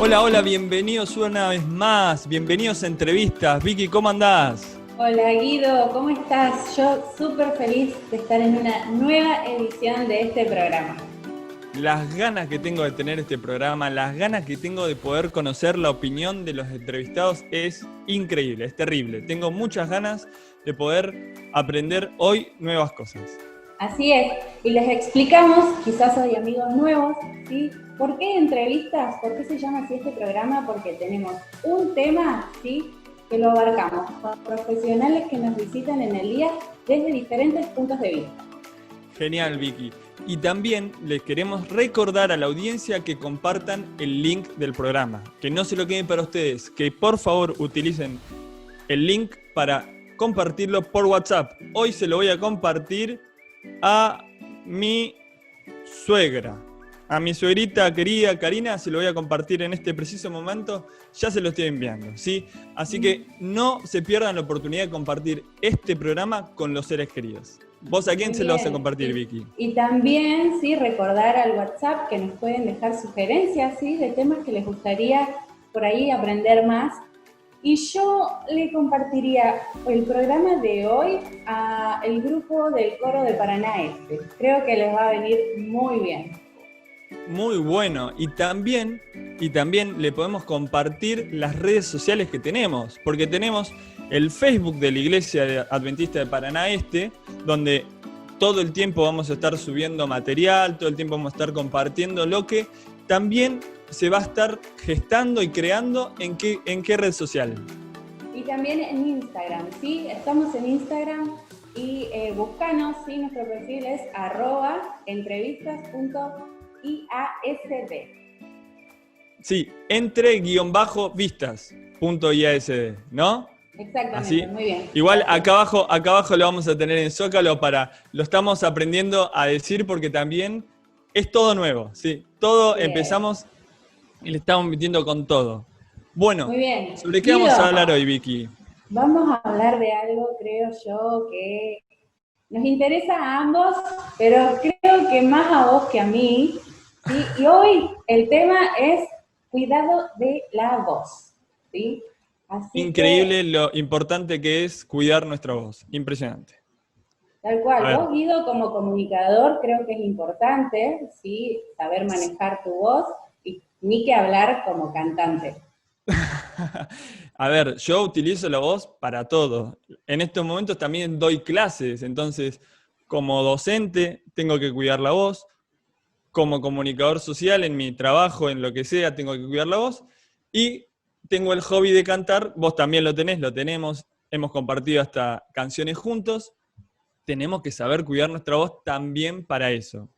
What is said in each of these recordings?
Hola, hola, bienvenidos una vez más, bienvenidos a Entrevistas. Vicky, ¿cómo andás? Hola Guido, ¿cómo estás? Yo súper feliz de estar en una nueva edición de este programa. Las ganas que tengo de tener este programa, las ganas que tengo de poder conocer la opinión de los entrevistados es increíble, es terrible. Tengo muchas ganas de poder aprender hoy nuevas cosas. Así es, y les explicamos, quizás hay amigos nuevos, ¿sí? ¿Por qué entrevistas? ¿Por qué se llama así este programa? Porque tenemos un tema, ¿sí?, que lo abarcamos con profesionales que nos visitan en el día desde diferentes puntos de vista. Genial, Vicky. Y también les queremos recordar a la audiencia que compartan el link del programa, que no se lo queden para ustedes, que por favor utilicen el link para compartirlo por WhatsApp. Hoy se lo voy a compartir a mi suegra, a mi suegrita querida Karina, se lo voy a compartir en este preciso momento, ya se lo estoy enviando, ¿sí? Así que no se pierdan la oportunidad de compartir este programa con los seres queridos. ¿Vos a quién se lo vas a compartir, Vicky? Y también, sí, recordar al WhatsApp que nos pueden dejar sugerencias, ¿sí?, de temas que les gustaría por ahí aprender más. Y yo le compartiría el programa de hoy al grupo del coro de Paraná Este. Creo que les va a venir muy bien. Muy bueno. Y también le podemos compartir las redes sociales que tenemos, porque tenemos el Facebook de la Iglesia Adventista de Paraná Este, donde todo el tiempo vamos a estar subiendo material, todo el tiempo vamos a estar compartiendo lo que también se va a estar gestando y creando en qué red social. Y también en Instagram, ¿sí? Estamos en Instagram y búscanos, ¿sí? Nuestro perfil es @entrevistas.iasd. Sí, entre-vistas.iasd, ¿no? Exactamente, Así. muy bien. Igual Gracias. acá abajo lo vamos a tener en Zócalo lo estamos aprendiendo a decir porque también es todo nuevo, ¿sí? Todo Bien. empezamos y le estamos metiendo con todo. Bueno, Muy bien. ¿sobre qué vamos Guido, a hablar hoy, Vicky? vamos a hablar de algo, creo yo, que nos interesa a ambos, pero creo que más a vos que a mí, ¿sí? Y hoy el tema es cuidado de la voz, ¿sí? Así Increíble que, lo importante que es cuidar nuestra voz. Impresionante. tal A cual, ver. vos, Guido, como comunicador, creo que es importante, ¿sí?, saber manejar tu voz, y ni que hablar como cantante. A ver, yo utilizo la voz para todo. En estos momentos también doy clases, entonces como docente tengo que cuidar la voz, como comunicador social en mi trabajo, en lo que sea, tengo que cuidar la voz, y tengo el hobby de cantar, vos también lo tenés, lo tenemos, hemos compartido hasta canciones juntos, tenemos que saber cuidar nuestra voz también para eso.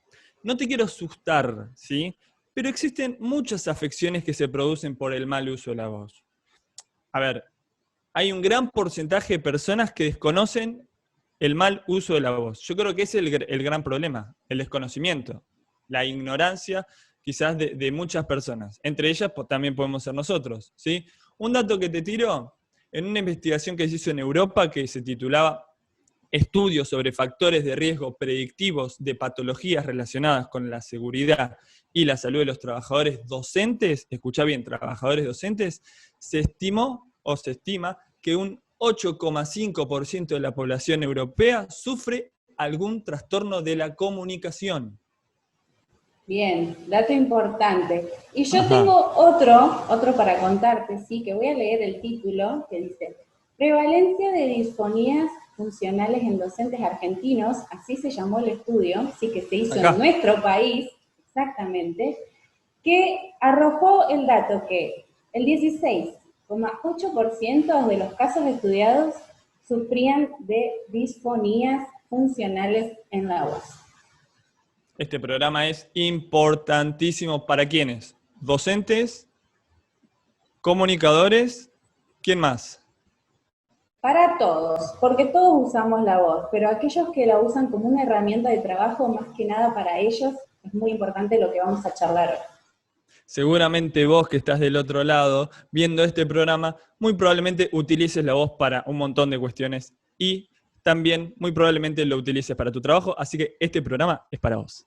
No te quiero asustar, ¿sí? Pero existen muchas afecciones que se producen por el mal uso de la voz. A ver, hay un gran porcentaje de personas que desconocen el mal uso de la voz. Yo creo que ese es el gran problema, el desconocimiento, la ignorancia quizás de muchas personas. Entre ellas también podemos ser nosotros, ¿sí? Un dato que te tiro, en una investigación que se hizo en Europa que se titulaba Estudios sobre factores de riesgo predictivos de patologías relacionadas con la seguridad y la salud de los trabajadores docentes, escucha bien, trabajadores docentes, se estimó o se estima que un 8,5% de la población europea sufre algún trastorno de la comunicación. Bien, dato importante. Y yo Ajá. tengo otro para contarte, sí, que voy a leer el título, que dice, Prevalencia de disfonías funcionales en docentes argentinos, así se llamó el estudio, sí, que se hizo en Acá. nuestro país, exactamente, que arrojó el dato que el 16,8% de los casos estudiados sufrían de disfonías funcionales en la voz. Este programa es importantísimo para quienes, docentes, comunicadores, ¿quién más? Para todos, porque todos usamos la voz, pero aquellos que la usan como una herramienta de trabajo, más que nada para ellos, es muy importante lo que vamos a charlar hoy. Seguramente vos que estás del otro lado viendo este programa, muy probablemente utilices la voz para un montón de cuestiones y también muy probablemente lo utilices para tu trabajo, así que este programa es para vos.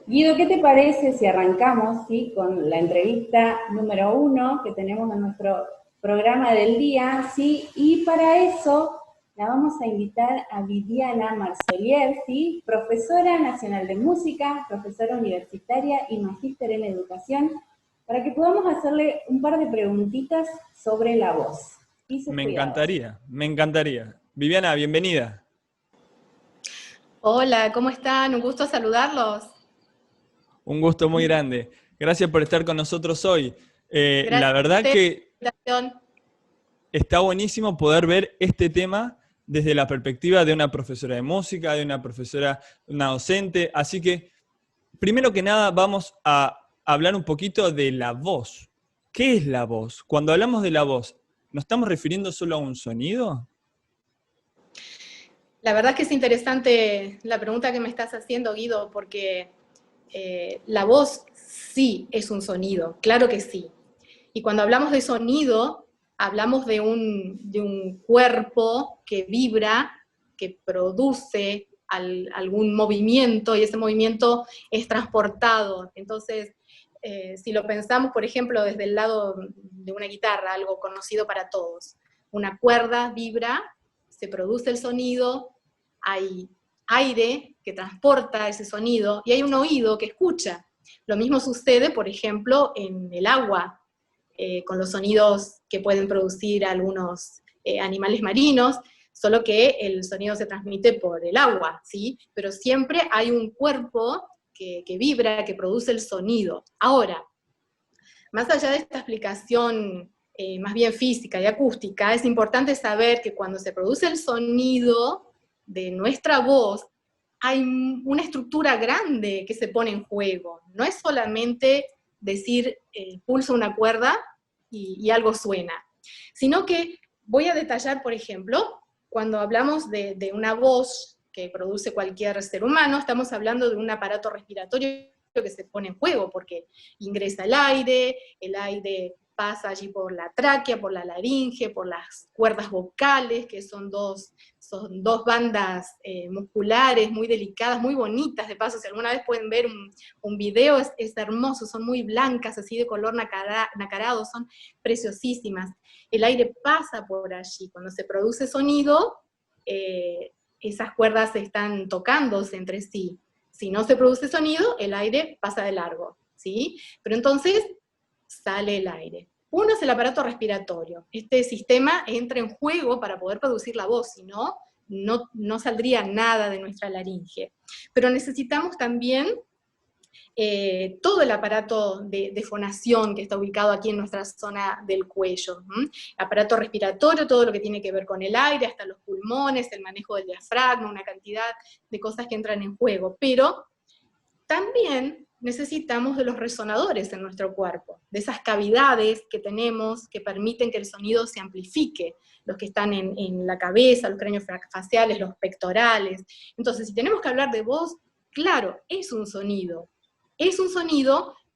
Guido, ¿qué te parece si arrancamos, ¿sí?, con la entrevista número 1 que tenemos en nuestro programa del día? ¿Sí? Y para eso la vamos a invitar a Viviana Marsolier, ¿sí?, profesora nacional de música, profesora universitaria y magíster en educación, para que podamos hacerle un par de preguntitas sobre la voz y sus Me cuidados. encantaría, me encantaría. Viviana, bienvenida. Hola, ¿cómo están? Un gusto saludarlos. Un gusto muy grande. Gracias por estar con nosotros hoy. La Gracias a verdad ustedes que por la invitación. está buenísimo poder ver este tema desde la perspectiva de una profesora de música, de una profesora, una docente. Así que, primero que nada, vamos a hablar un poquito de la voz. ¿Qué es la voz? Cuando hablamos de la voz, ¿nos estamos refiriendo solo a un sonido? La verdad que es interesante la pregunta que me estás haciendo, Guido, porque la voz sí es un sonido, claro que sí. Y cuando hablamos de sonido, hablamos de un cuerpo que vibra, que produce algún movimiento, y ese movimiento es transportado. Entonces, si lo pensamos, por ejemplo, desde el lado de una guitarra, algo conocido para todos, una cuerda vibra, se produce el sonido, hay aire que transporta ese sonido, y hay un oído que escucha. Lo mismo sucede, por ejemplo, en el agua, con los sonidos que pueden producir algunos animales marinos, solo que el sonido se transmite por el agua, ¿sí? Pero siempre hay un cuerpo que vibra, que produce el sonido. Ahora, más allá de esta explicación más bien física y acústica, es importante saber que cuando se produce el sonido de nuestra voz, hay una estructura grande que se pone en juego. No es solamente decir pulso una cuerda y algo suena, sino que voy a detallar, por ejemplo, cuando hablamos de una voz que produce cualquier ser humano, estamos hablando de un aparato respiratorio que se pone en juego, porque ingresa el aire pasa allí por la tráquea, por la laringe, por las cuerdas vocales, que son dos bandas musculares muy delicadas, muy bonitas, de paso, si alguna vez pueden ver un video, es hermoso, son muy blancas, así de color nacarado, son preciosísimas. El aire pasa por allí, cuando se produce sonido, esas cuerdas están tocándose entre sí. Si no se produce sonido, el aire pasa de largo, ¿sí? Pero entonces sale el aire. Uno es el aparato respiratorio. Este sistema entra en juego para poder producir la voz, si no, no saldría nada de nuestra laringe. Pero necesitamos también todo el aparato de fonación que está ubicado aquí en nuestra zona del cuello. Aparato respiratorio, todo lo que tiene que ver con el aire, hasta los pulmones, el manejo del diafragma, una cantidad de cosas que entran en juego. Pero también necesitamos de los resonadores en nuestro cuerpo, de esas cavidades que tenemos que permiten que el sonido se amplifique, los que están en la cabeza, los craneofaciales, los pectorales. Entonces, si tenemos que hablar de voz, claro, es un sonido,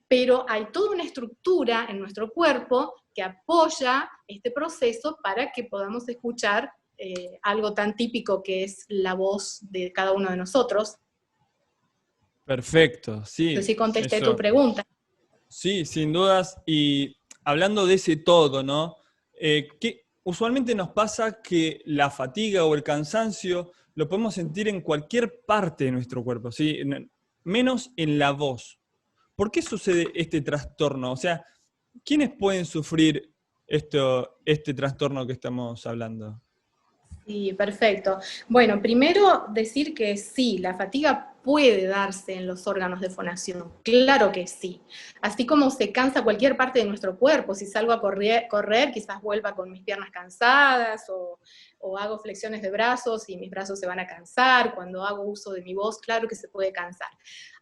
pero hay toda una estructura en nuestro cuerpo que apoya este proceso para que podamos escuchar algo tan típico que es la voz de cada uno de nosotros. Perfecto, sí. No sé si contesté Eso. tu pregunta. Sí, sin dudas. Y hablando de ese todo, ¿no? Que usualmente nos pasa que la fatiga o el cansancio lo podemos sentir en cualquier parte de nuestro cuerpo, ¿sí? Menos en la voz. ¿Por qué sucede este trastorno? O sea, ¿quiénes pueden sufrir este trastorno que estamos hablando? Sí, perfecto. Bueno, primero decir que sí, la fatiga puede darse en los órganos de fonación, claro que sí. Así como se cansa cualquier parte de nuestro cuerpo, si salgo a correr quizás vuelva con mis piernas cansadas, o hago flexiones de brazos y mis brazos se van a cansar, cuando hago uso de mi voz, claro que se puede cansar.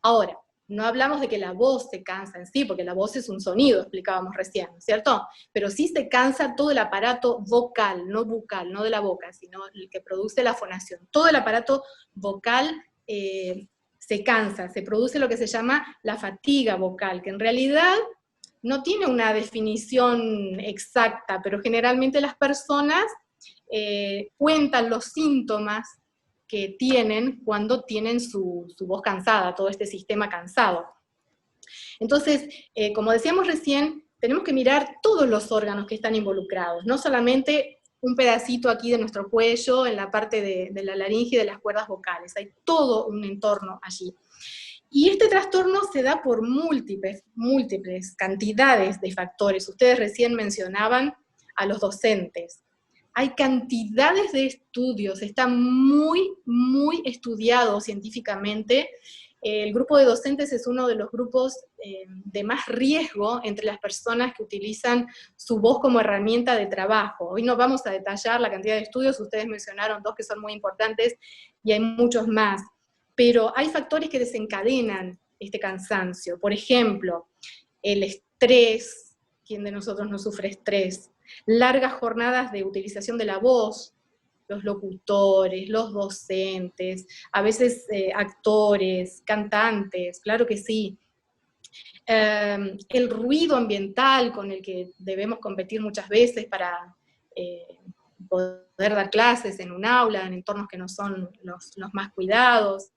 Ahora, no hablamos de que la voz se cansa en sí, porque la voz es un sonido, explicábamos recién, ¿no es cierto? Pero sí se cansa todo el aparato vocal, no bucal, no de la boca, sino el que produce la fonación. Todo el aparato vocal se cansa, se produce lo que se llama la fatiga vocal, que en realidad no tiene una definición exacta, pero generalmente las personas cuentan los síntomas que tienen cuando tienen su voz cansada, todo este sistema cansado. Entonces, como decíamos recién, tenemos que mirar todos los órganos que están involucrados, no solamente un pedacito aquí de nuestro cuello, en la parte de la laringe y de las cuerdas vocales, hay todo un entorno allí. Y este trastorno se da por múltiples cantidades de factores. Ustedes recién mencionaban a los docentes. Hay cantidades de estudios, está muy estudiado científicamente. El grupo de docentes es uno de los grupos de más riesgo entre las personas que utilizan su voz como herramienta de trabajo. Hoy no vamos a detallar la cantidad de estudios, ustedes mencionaron 2 que son muy importantes, y hay muchos más. Pero hay factores que desencadenan este cansancio. Por ejemplo, el estrés, ¿quién de nosotros no sufre estrés? Largas jornadas de utilización de la voz, los locutores, los docentes, a veces actores, cantantes, claro que sí. El ruido ambiental con el que debemos competir muchas veces para poder dar clases en un aula, en entornos que no son los más cuidados.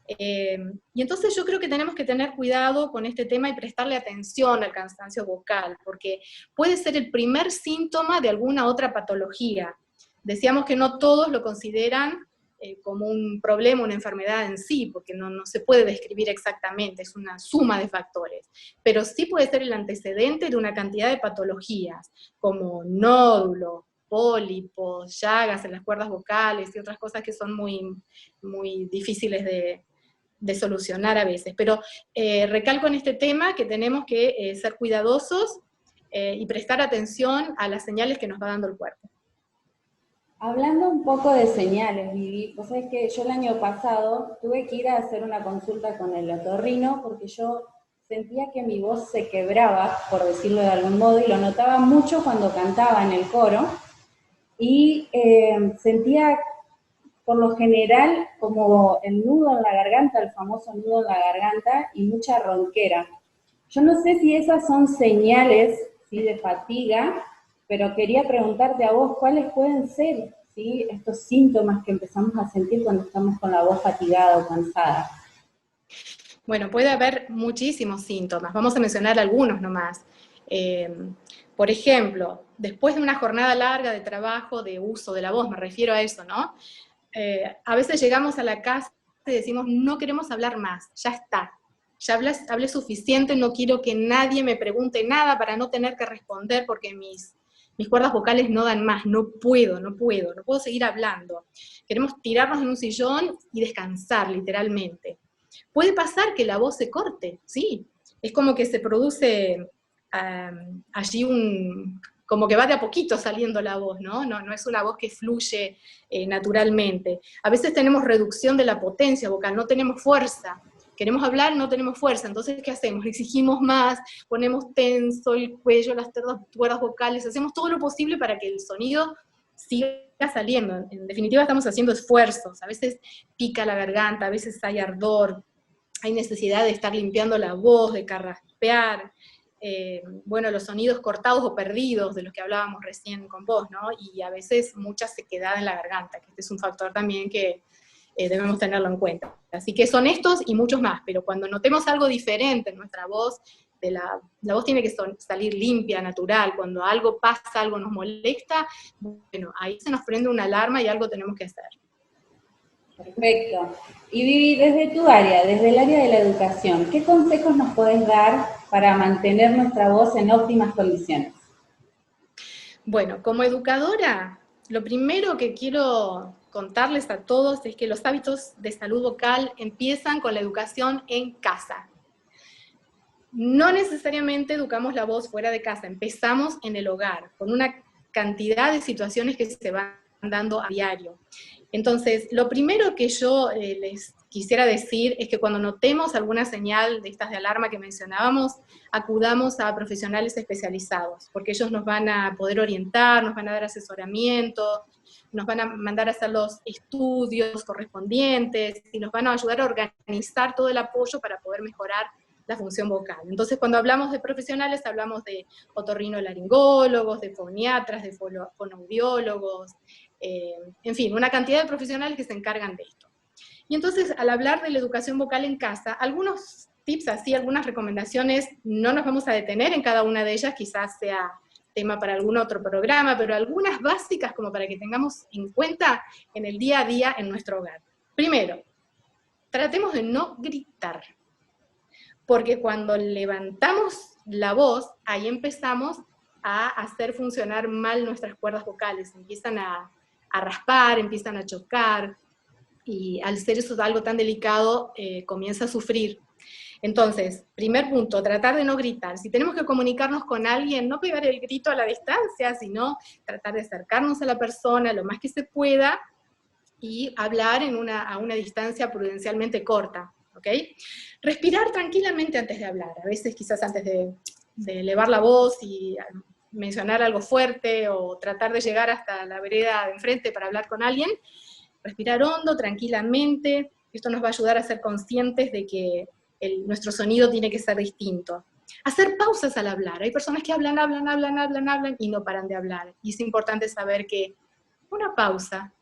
Y entonces yo creo que tenemos que tener cuidado con este tema y prestarle atención al cansancio vocal, porque puede ser el primer síntoma de alguna otra patología. Decíamos que no todos lo consideran como un problema, una enfermedad en sí, porque no se puede describir exactamente, es una suma de factores, pero sí puede ser el antecedente de una cantidad de patologías, como nódulos, pólipos, llagas en las cuerdas vocales y otras cosas que son muy difíciles de solucionar a veces. Pero recalco en este tema que tenemos que ser cuidadosos y prestar atención a las señales que nos va dando el cuerpo. Hablando un poco de señales, Vivi, vos sabés que yo el año pasado tuve que ir a hacer una consulta con el otorrino porque yo sentía que mi voz se quebraba, por decirlo de algún modo, y lo notaba mucho cuando cantaba en el coro, y sentía por lo general como el nudo en la garganta, el famoso nudo en la garganta, y mucha ronquera. Yo no sé si esas son señales, ¿sí?, de fatiga, pero quería preguntarte a vos, ¿cuáles pueden ser, ¿sí?, estos síntomas que empezamos a sentir cuando estamos con la voz fatigada o cansada? Bueno, puede haber muchísimos síntomas, vamos a mencionar algunos nomás. Por ejemplo, después de una jornada larga de trabajo, de uso de la voz, me refiero a eso, ¿no? A veces llegamos a la casa y decimos, no queremos hablar más, ya está. Ya hablé suficiente, no quiero que nadie me pregunte nada para no tener que responder porque mis cuerdas vocales no dan más, no puedo seguir hablando. Queremos tirarnos en un sillón y descansar, literalmente. Puede pasar que la voz se corte, sí. Es como que se produce allí como que va de a poquito saliendo la voz, ¿no? No es una voz que fluye naturalmente. A veces tenemos reducción de la potencia vocal, no tenemos fuerza. Queremos hablar, no tenemos fuerza, entonces ¿qué hacemos? Exigimos más, ponemos tenso el cuello, las cuerdas vocales, hacemos todo lo posible para que el sonido siga saliendo. En definitiva estamos haciendo esfuerzos, a veces pica la garganta, a veces hay ardor, hay necesidad de estar limpiando la voz, de carraspear, bueno, los sonidos cortados o perdidos de los que hablábamos recién con vos, ¿no? Y a veces mucha sequedad en la garganta, que este es un factor también que debemos tenerlo en cuenta. Así que son estos y muchos más, pero cuando notemos algo diferente en nuestra voz, la voz tiene que salir limpia, natural, cuando algo pasa, algo nos molesta, bueno, ahí se nos prende una alarma y algo tenemos que hacer. Perfecto. Y Vivi, desde tu área, desde el área de la educación, ¿qué consejos nos podés dar para mantener nuestra voz en óptimas condiciones? Bueno, como educadora, lo primero que quiero contarles a todos es que los hábitos de salud vocal empiezan con la educación en casa. No necesariamente educamos la voz fuera de casa, empezamos en el hogar, con una cantidad de situaciones que se van dando a diario. Entonces, lo primero que yo les quisiera decir es que cuando notemos alguna señal de estas de alarma que mencionábamos, acudamos a profesionales especializados, porque ellos nos van a poder orientar, nos van a dar asesoramiento, nos van a mandar a hacer los estudios correspondientes y nos van a ayudar a organizar todo el apoyo para poder mejorar la función vocal. Entonces, cuando hablamos de profesionales, hablamos de otorrinolaringólogos, de foniatras, de fonoaudiólogos, en fin, una cantidad de profesionales que se encargan de esto. Y entonces, al hablar de la educación vocal en casa, algunos tips así, algunas recomendaciones, no nos vamos a detener en cada una de ellas, quizás sea tema para algún otro programa, pero algunas básicas como para que tengamos en cuenta en el día a día en nuestro hogar. Primero, tratemos de no gritar, porque cuando levantamos la voz, ahí empezamos a hacer funcionar mal nuestras cuerdas vocales, empiezan a raspar, empiezan a chocar, y al ser eso algo tan delicado, comienza a sufrir. Entonces, primer punto, tratar de no gritar. Si tenemos que comunicarnos con alguien, no pegar el grito a la distancia, sino tratar de acercarnos a la persona lo más que se pueda y hablar a una distancia prudencialmente corta, ¿ok? Respirar tranquilamente antes de hablar. A veces quizás antes de elevar la voz y mencionar algo fuerte o tratar de llegar hasta la vereda de enfrente para hablar con alguien, respirar hondo, tranquilamente. Esto nos va a ayudar a ser conscientes de que nuestro sonido tiene que ser distinto. Hacer pausas al hablar. Hay personas que hablan y no paran de hablar. Y es importante saber que una pausa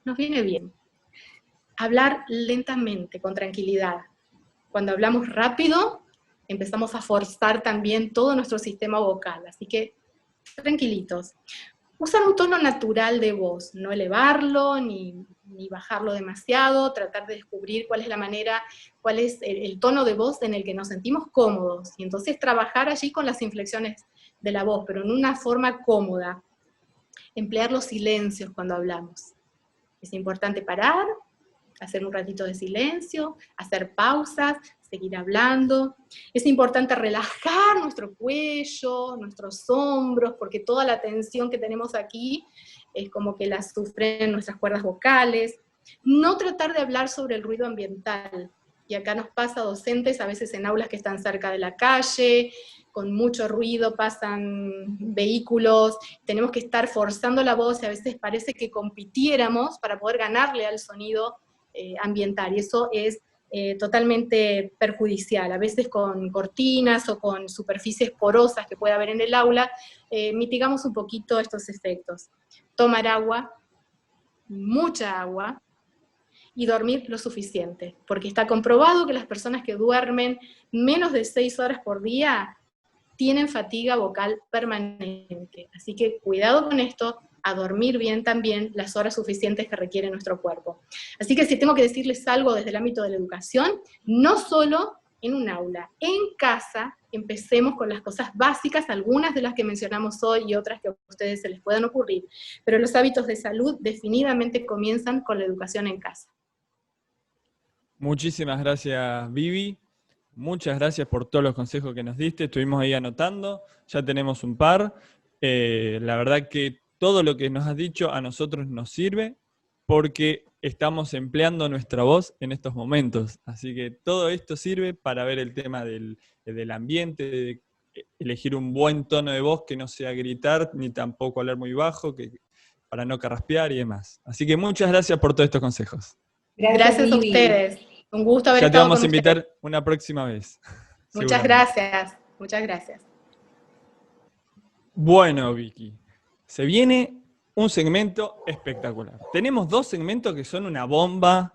nos viene bien. Hablar lentamente, con tranquilidad. Cuando hablamos rápido, empezamos a forzar también todo nuestro sistema vocal. Así que, tranquilitos. Usar un tono natural de voz, no elevarlo ni bajarlo demasiado, tratar de descubrir cuál es la manera, cuál es el tono de voz en el que nos sentimos cómodos, y entonces trabajar allí con las inflexiones de la voz, pero en una forma cómoda. Emplear los silencios cuando hablamos. Es importante parar, hacer un ratito de silencio, hacer pausas, seguir hablando. Es importante relajar nuestro cuello, nuestros hombros, porque toda la tensión que tenemos aquí es como que la sufren nuestras cuerdas vocales. No tratar de hablar sobre el ruido ambiental. Y acá nos pasa a docentes, a veces en aulas que están cerca de la calle, con mucho ruido, pasan vehículos, tenemos que estar forzando la voz, y a veces parece que compitiéramos para poder ganarle al sonido ambiental, y eso es totalmente perjudicial. A veces con cortinas o con superficies porosas que puede haber en el aula, mitigamos un poquito estos efectos. Tomar agua, mucha agua, y dormir lo suficiente, porque está comprobado que las personas que duermen menos de 6 horas por día tienen fatiga vocal permanente. Así que cuidado con esto, a dormir bien también las horas suficientes que requiere nuestro cuerpo. Así que si tengo que decirles algo desde el ámbito de la educación, no solo en un aula, en casa, empecemos con las cosas básicas, algunas de las que mencionamos hoy y otras que a ustedes se les puedan ocurrir, pero los hábitos de salud definitivamente comienzan con la educación en casa. Muchísimas gracias, Vivi. Muchas gracias por todos los consejos que nos diste. Estuvimos ahí anotando, ya tenemos un par. La verdad que todo lo que nos has dicho a nosotros nos sirve porque estamos empleando nuestra voz en estos momentos. Así que todo esto sirve para ver el tema del ambiente, de elegir un buen tono de voz que no sea gritar, ni tampoco hablar muy bajo, para no carraspear y demás. Así que muchas gracias por todos estos consejos. Gracias a ustedes. Un gusto haber estado con ustedes. Ya te vamos a invitar una próxima vez. Muchas gracias. Muchas gracias. Bueno, Vicky, se viene un segmento espectacular. Tenemos 2 segmentos que son una bomba,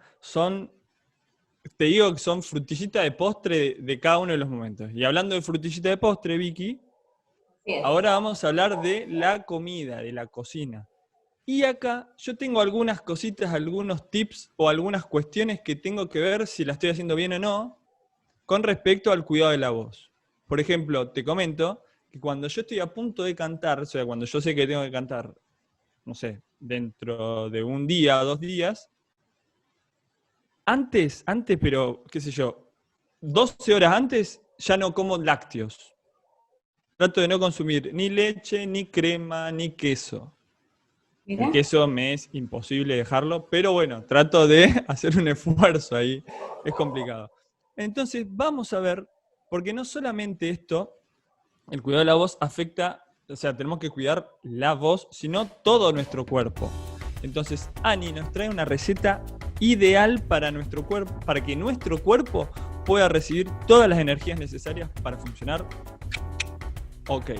te digo que son frutillita de postre de cada uno de los momentos. Y hablando de frutillita de postre, Vicky, ahora vamos a hablar de la comida, de la cocina. Y acá yo tengo algunas cositas, algunos tips o algunas cuestiones que tengo que ver si la estoy haciendo bien o no con respecto al cuidado de la voz. Por ejemplo, te comento que cuando yo estoy a punto de cantar, o sea, cuando yo sé que tengo que cantar, no sé, dentro de un día o 2 días, antes, pero, qué sé yo, 12 horas antes ya no como lácteos. Trato de no consumir ni leche, ni crema, ni queso. El queso me es imposible dejarlo, pero bueno, trato de hacer un esfuerzo ahí, es complicado. Entonces vamos a ver, porque no solamente esto, el cuidado de la voz afecta, o sea, tenemos que cuidar la voz, sino todo nuestro cuerpo. Entonces Ani nos trae una receta ideal para nuestro cuerpo, para que nuestro cuerpo pueda recibir todas las energías necesarias para funcionar. Ok,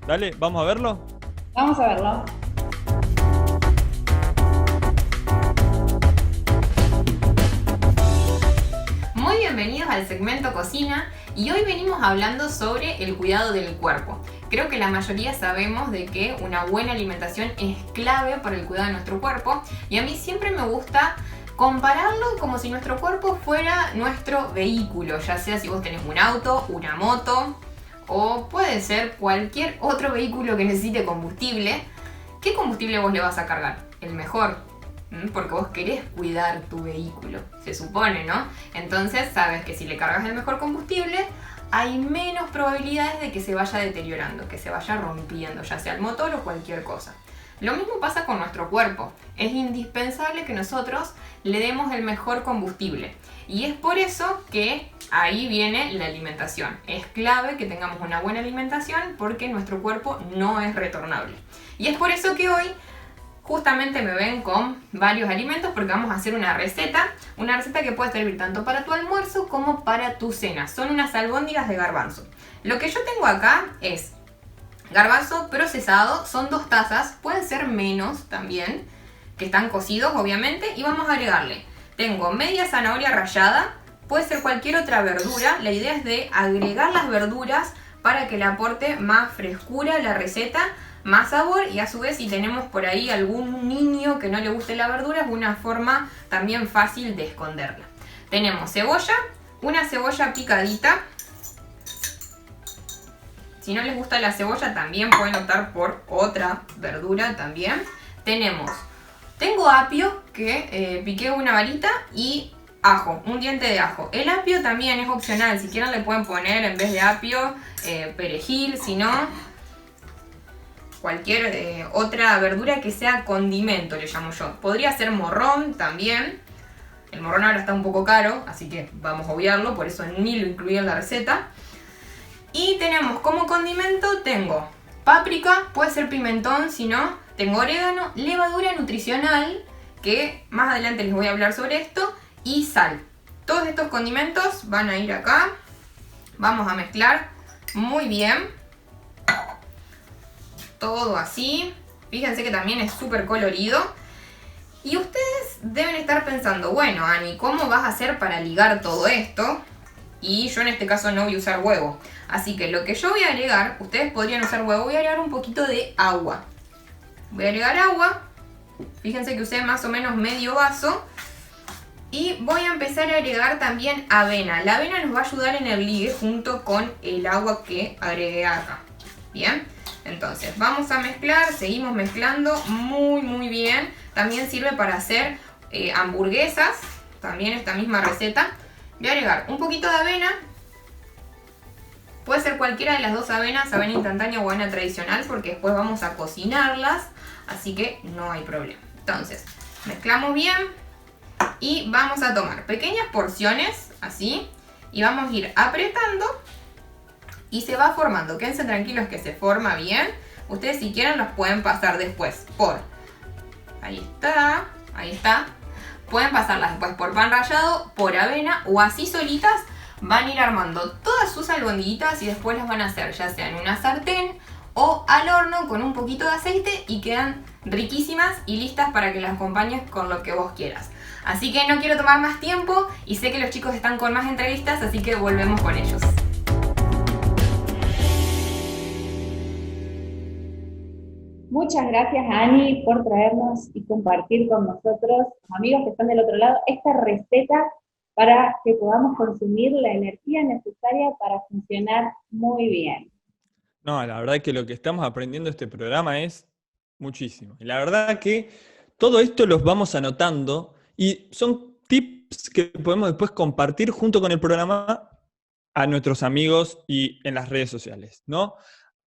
dale, ¿vamos a verlo? Vamos a verlo. Muy bienvenidos al segmento Cocina y hoy venimos hablando sobre el cuidado del cuerpo. Creo que la mayoría sabemos de que una buena alimentación es clave para el cuidado de nuestro cuerpo y a mí siempre me gusta compararlo como si nuestro cuerpo fuera nuestro vehículo, ya sea si vos tenés un auto, una moto o puede ser cualquier otro vehículo que necesite combustible. ¿Qué combustible vos le vas a cargar? El mejor. Porque vos querés cuidar tu vehículo, se supone, ¿no? Entonces sabes que si le cargas el mejor combustible, hay menos probabilidades de que se vaya deteriorando, que se vaya rompiendo, ya sea el motor o cualquier cosa. Lo mismo pasa con nuestro cuerpo. Es indispensable que nosotros le demos el mejor combustible. Y es por eso que ahí viene la alimentación. Es clave que tengamos una buena alimentación porque nuestro cuerpo no es retornable. Y es por eso que hoy justamente me ven con varios alimentos porque vamos a hacer una receta que puede servir tanto para tu almuerzo como para tu cena. Son unas albóndigas de garbanzo. Lo que yo tengo acá es garbanzo procesado, son 2 tazas, pueden ser menos también, que están cocidos obviamente, y vamos a agregarle. Tengo media zanahoria rallada, puede ser cualquier otra verdura, la idea es de agregar las verduras para que le aporte más frescura a la receta, más sabor y a su vez si tenemos por ahí algún niño que no le guste la verdura es una forma también fácil de esconderla. Tenemos cebolla, una cebolla picadita. Si no les gusta la cebolla también pueden optar por otra verdura también. Tengo apio que piqué una varita y ajo, un diente de ajo. El apio también es opcional, si quieren le pueden poner en vez de apio perejil, si no cualquier otra verdura que sea condimento, le llamo yo. Podría ser morrón también. El morrón ahora está un poco caro, así que vamos a obviarlo, por eso ni lo incluí en la receta. Y tenemos como condimento, tengo páprica, puede ser pimentón, si no, tengo orégano, levadura nutricional, que más adelante les voy a hablar sobre esto, y sal. Todos estos condimentos van a ir acá. Vamos a mezclar muy bien. Todo así. Fíjense que también es súper colorido. Y ustedes deben estar pensando, bueno, Ani, ¿cómo vas a hacer para ligar todo esto? Y yo en este caso no voy a usar huevo. Así que lo que yo voy a agregar, ustedes podrían usar huevo, voy a agregar un poquito de agua. Voy a agregar agua. Fíjense que usé más o menos medio vaso. Y voy a empezar a agregar también avena. La avena nos va a ayudar en el ligue junto con el agua que agregué acá. Bien. Entonces vamos a mezclar, seguimos mezclando muy bien. También sirve para hacer hamburguesas, también esta misma receta. Voy a agregar un poquito de avena. Puede ser cualquiera de las 2 avenas, avena instantánea o avena tradicional, porque después vamos a cocinarlas, así que no hay problema. Entonces, mezclamos bien y vamos a tomar pequeñas porciones, así, y vamos a ir apretando. Y se va formando, quédense tranquilos que se forma bien. Ustedes si quieren los pueden pasar después por... Ahí está. Pueden pasarlas después por pan rallado, por avena o así solitas. Van a ir armando todas sus albondiguitas y después las van a hacer ya sea en una sartén o al horno con un poquito de aceite y quedan riquísimas y listas para que las acompañes con lo que vos quieras. Así que no quiero tomar más tiempo y sé que los chicos están con más entrevistas, así que volvemos con ellos. Muchas gracias, Ani, por traernos y compartir con nosotros, amigos que están del otro lado, esta receta para que podamos consumir la energía necesaria para funcionar muy bien. No, la verdad que lo que estamos aprendiendo en este programa es muchísimo. Y la verdad que todo esto los vamos anotando y son tips que podemos después compartir junto con el programa a nuestros amigos y en las redes sociales, ¿no?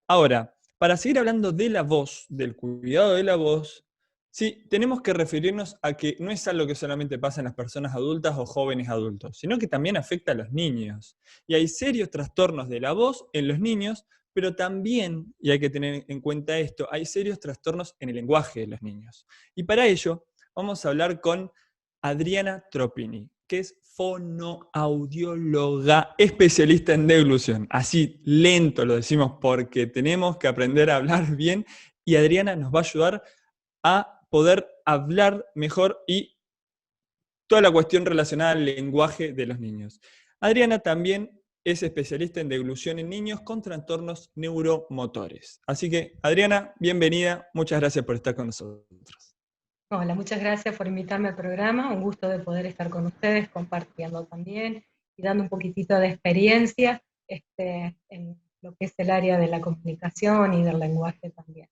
Ahora, para seguir hablando de la voz, del cuidado de la voz, sí, tenemos que referirnos a que no es algo que solamente pasa en las personas adultas o jóvenes adultos, sino que también afecta a los niños. Y hay serios trastornos de la voz en los niños, pero también, y hay que tener en cuenta esto, hay serios trastornos en el lenguaje de los niños. Y para ello, vamos a hablar con Adriana Tropini, que es fonoaudióloga especialista en deglución. Así lento lo decimos porque tenemos que aprender a hablar bien y Adriana nos va a ayudar a poder hablar mejor y toda la cuestión relacionada al lenguaje de los niños. Adriana también es especialista en deglución en niños con trastornos neuromotores. Así que, Adriana, bienvenida, muchas gracias por estar con nosotros. Hola, muchas gracias por invitarme al programa, un gusto de poder estar con ustedes, compartiendo también y dando un poquitito de experiencia en lo que es el área de la comunicación y del lenguaje también.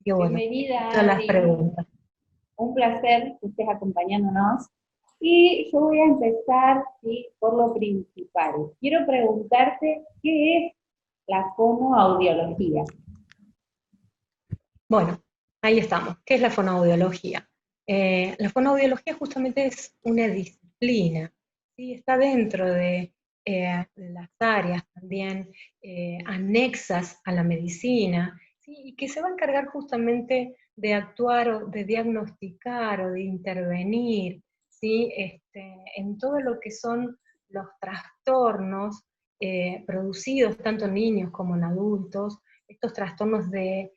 Y bueno, Bienvenida, todas las Adri. preguntas. Un placer que estés acompañándonos. Y yo voy a empezar, ¿sí?, por lo principal. Quiero preguntarte, ¿qué es la fonoaudiología? Bueno, ahí estamos. ¿Qué es la fonoaudiología? La fonoaudiología justamente es una disciplina, ¿sí? Está dentro de las áreas también anexas a la medicina, ¿sí? Y que se va a encargar justamente de actuar o de diagnosticar o de intervenir, ¿sí? En todo lo que son los trastornos producidos tanto en niños como en adultos, estos trastornos del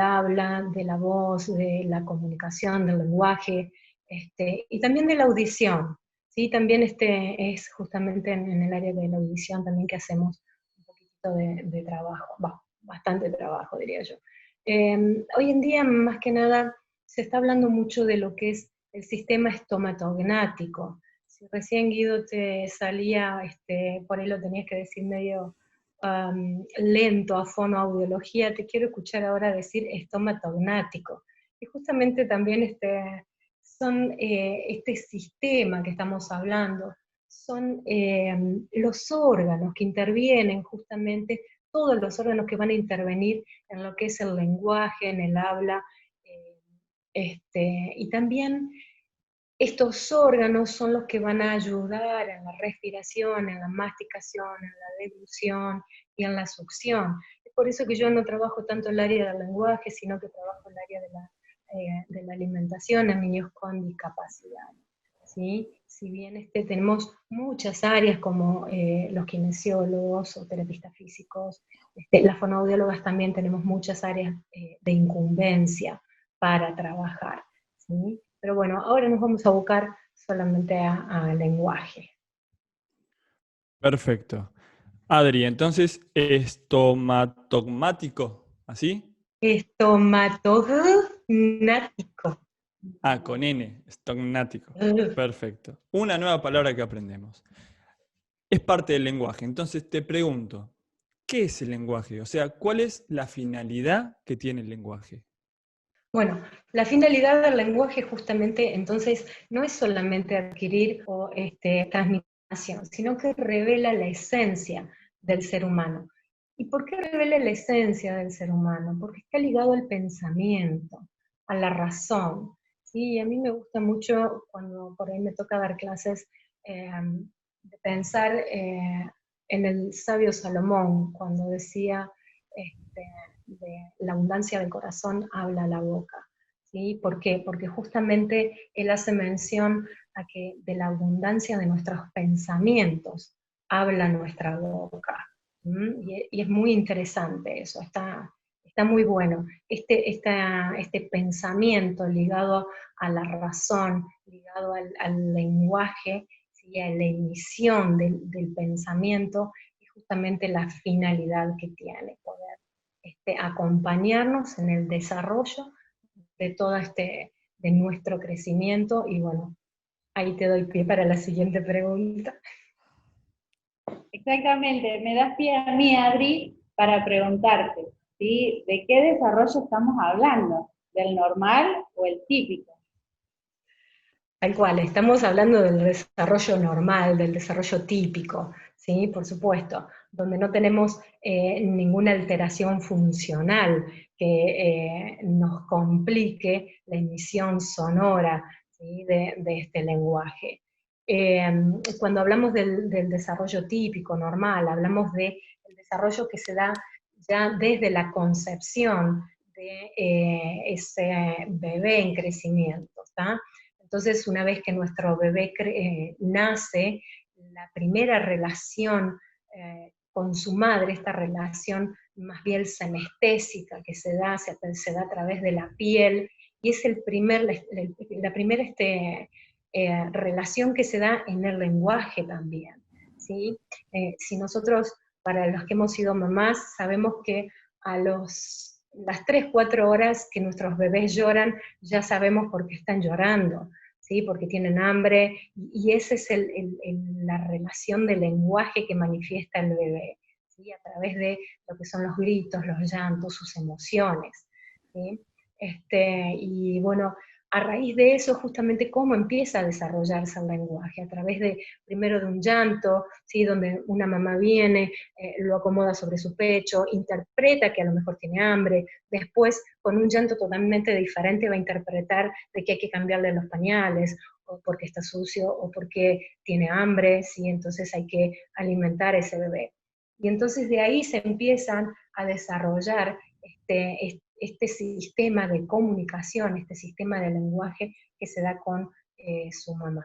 habla, de la voz, de la comunicación, del lenguaje, y también de la audición. ¿Sí? También es justamente en el área de la audición también que hacemos un poquito de trabajo, bastante trabajo diría yo. Hoy en día, más que nada, se está hablando mucho de lo que es el sistema estomatognático. Si recién Guido te salía, por ahí lo tenías que decir medio lento a fonoaudiología, te quiero escuchar ahora decir estomatognático. Y justamente también este sistema que estamos hablando, son los órganos que intervienen justamente, todos los órganos que van a intervenir en lo que es el lenguaje, en el habla, y también estos órganos son los que van a ayudar en la respiración, en la masticación, en la deglución y en la succión. Es por eso que yo no trabajo tanto en el área del lenguaje, sino que trabajo en el área de la alimentación en niños con discapacidad, ¿sí? Si bien tenemos muchas áreas como los kinesiólogos o terapistas físicos, las fonoaudiólogas también tenemos muchas áreas de incumbencia para trabajar, ¿sí? Pero bueno, ahora nos vamos a abocar solamente a lenguaje. Perfecto. Adri, entonces, estomatogmático, ¿así? Estomatognático. Ah, con N, estognático. Perfecto. Una nueva palabra que aprendemos. Es parte del lenguaje. Entonces te pregunto, ¿qué es el lenguaje? O sea, ¿cuál es la finalidad que tiene el lenguaje? Bueno, la finalidad del lenguaje justamente entonces no es solamente adquirir o transmisión, sino que revela la esencia del ser humano. ¿Y por qué revela la esencia del ser humano? Porque está ligado al pensamiento, a la razón. ¿Sí? A mí me gusta mucho cuando por ahí me toca dar clases de pensar en el sabio Salomón, cuando decía de la abundancia del corazón habla la boca. ¿Sí? ¿Por qué? Porque justamente él hace mención a que de la abundancia de nuestros pensamientos habla nuestra boca. Y es muy interesante eso, está muy bueno. Este pensamiento ligado a la razón, ligado al lenguaje, ¿sí? A la emisión del pensamiento, es justamente la finalidad que tiene, poder acompañarnos en el desarrollo de todo de nuestro crecimiento. Y bueno, ahí te doy pie para la siguiente pregunta. Exactamente, me das pie a mí, Adri, para preguntarte, ¿sí?, ¿de qué desarrollo estamos hablando? ¿Del normal o el típico? Tal cual, estamos hablando del desarrollo normal, del desarrollo típico, ¿sí? Por supuesto, donde no tenemos ninguna alteración funcional que nos complique la emisión sonora, ¿sí? de este lenguaje. Cuando hablamos del desarrollo típico, normal, hablamos del desarrollo que se da ya desde la concepción de ese bebé en crecimiento, ¿está? Entonces, una vez que nuestro bebé nace, la primera relación con su madre, esta relación más bien senestésica que se da a través de la piel, y es la primera relación que se da en el lenguaje también, ¿sí? Si nosotros, para los que hemos sido mamás, sabemos que a las 3, 4 horas que nuestros bebés lloran, ya sabemos por qué están llorando, ¿sí? Porque tienen hambre, y esa es la relación del lenguaje que manifiesta el bebé, ¿sí? A través de lo que son los gritos, los llantos, sus emociones, ¿sí? Y bueno, a raíz de eso, justamente cómo empieza a desarrollarse el lenguaje, a través de, primero de un llanto, ¿sí? Donde una mamá viene, lo acomoda sobre su pecho, interpreta que a lo mejor tiene hambre, después con un llanto totalmente diferente va a interpretar de que hay que cambiarle los pañales, o porque está sucio, o porque tiene hambre, ¿sí? Entonces hay que alimentar a ese bebé. Y entonces de ahí se empiezan a desarrollar este sistema de comunicación, este sistema de lenguaje que se da con su mamá.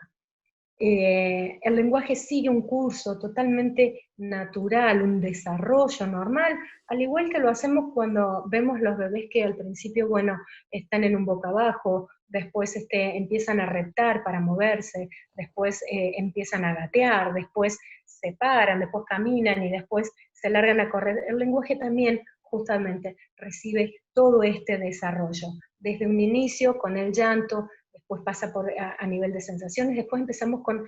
El lenguaje sigue un curso totalmente natural, un desarrollo normal, al igual que lo hacemos cuando vemos los bebés que al principio, bueno, están en un boca abajo, después empiezan a reptar para moverse, después empiezan a gatear, después se paran, después caminan y después se largan a correr. El lenguaje también justamente recibe todo este desarrollo, desde un inicio con el llanto, después pasa a nivel de sensaciones, después empezamos con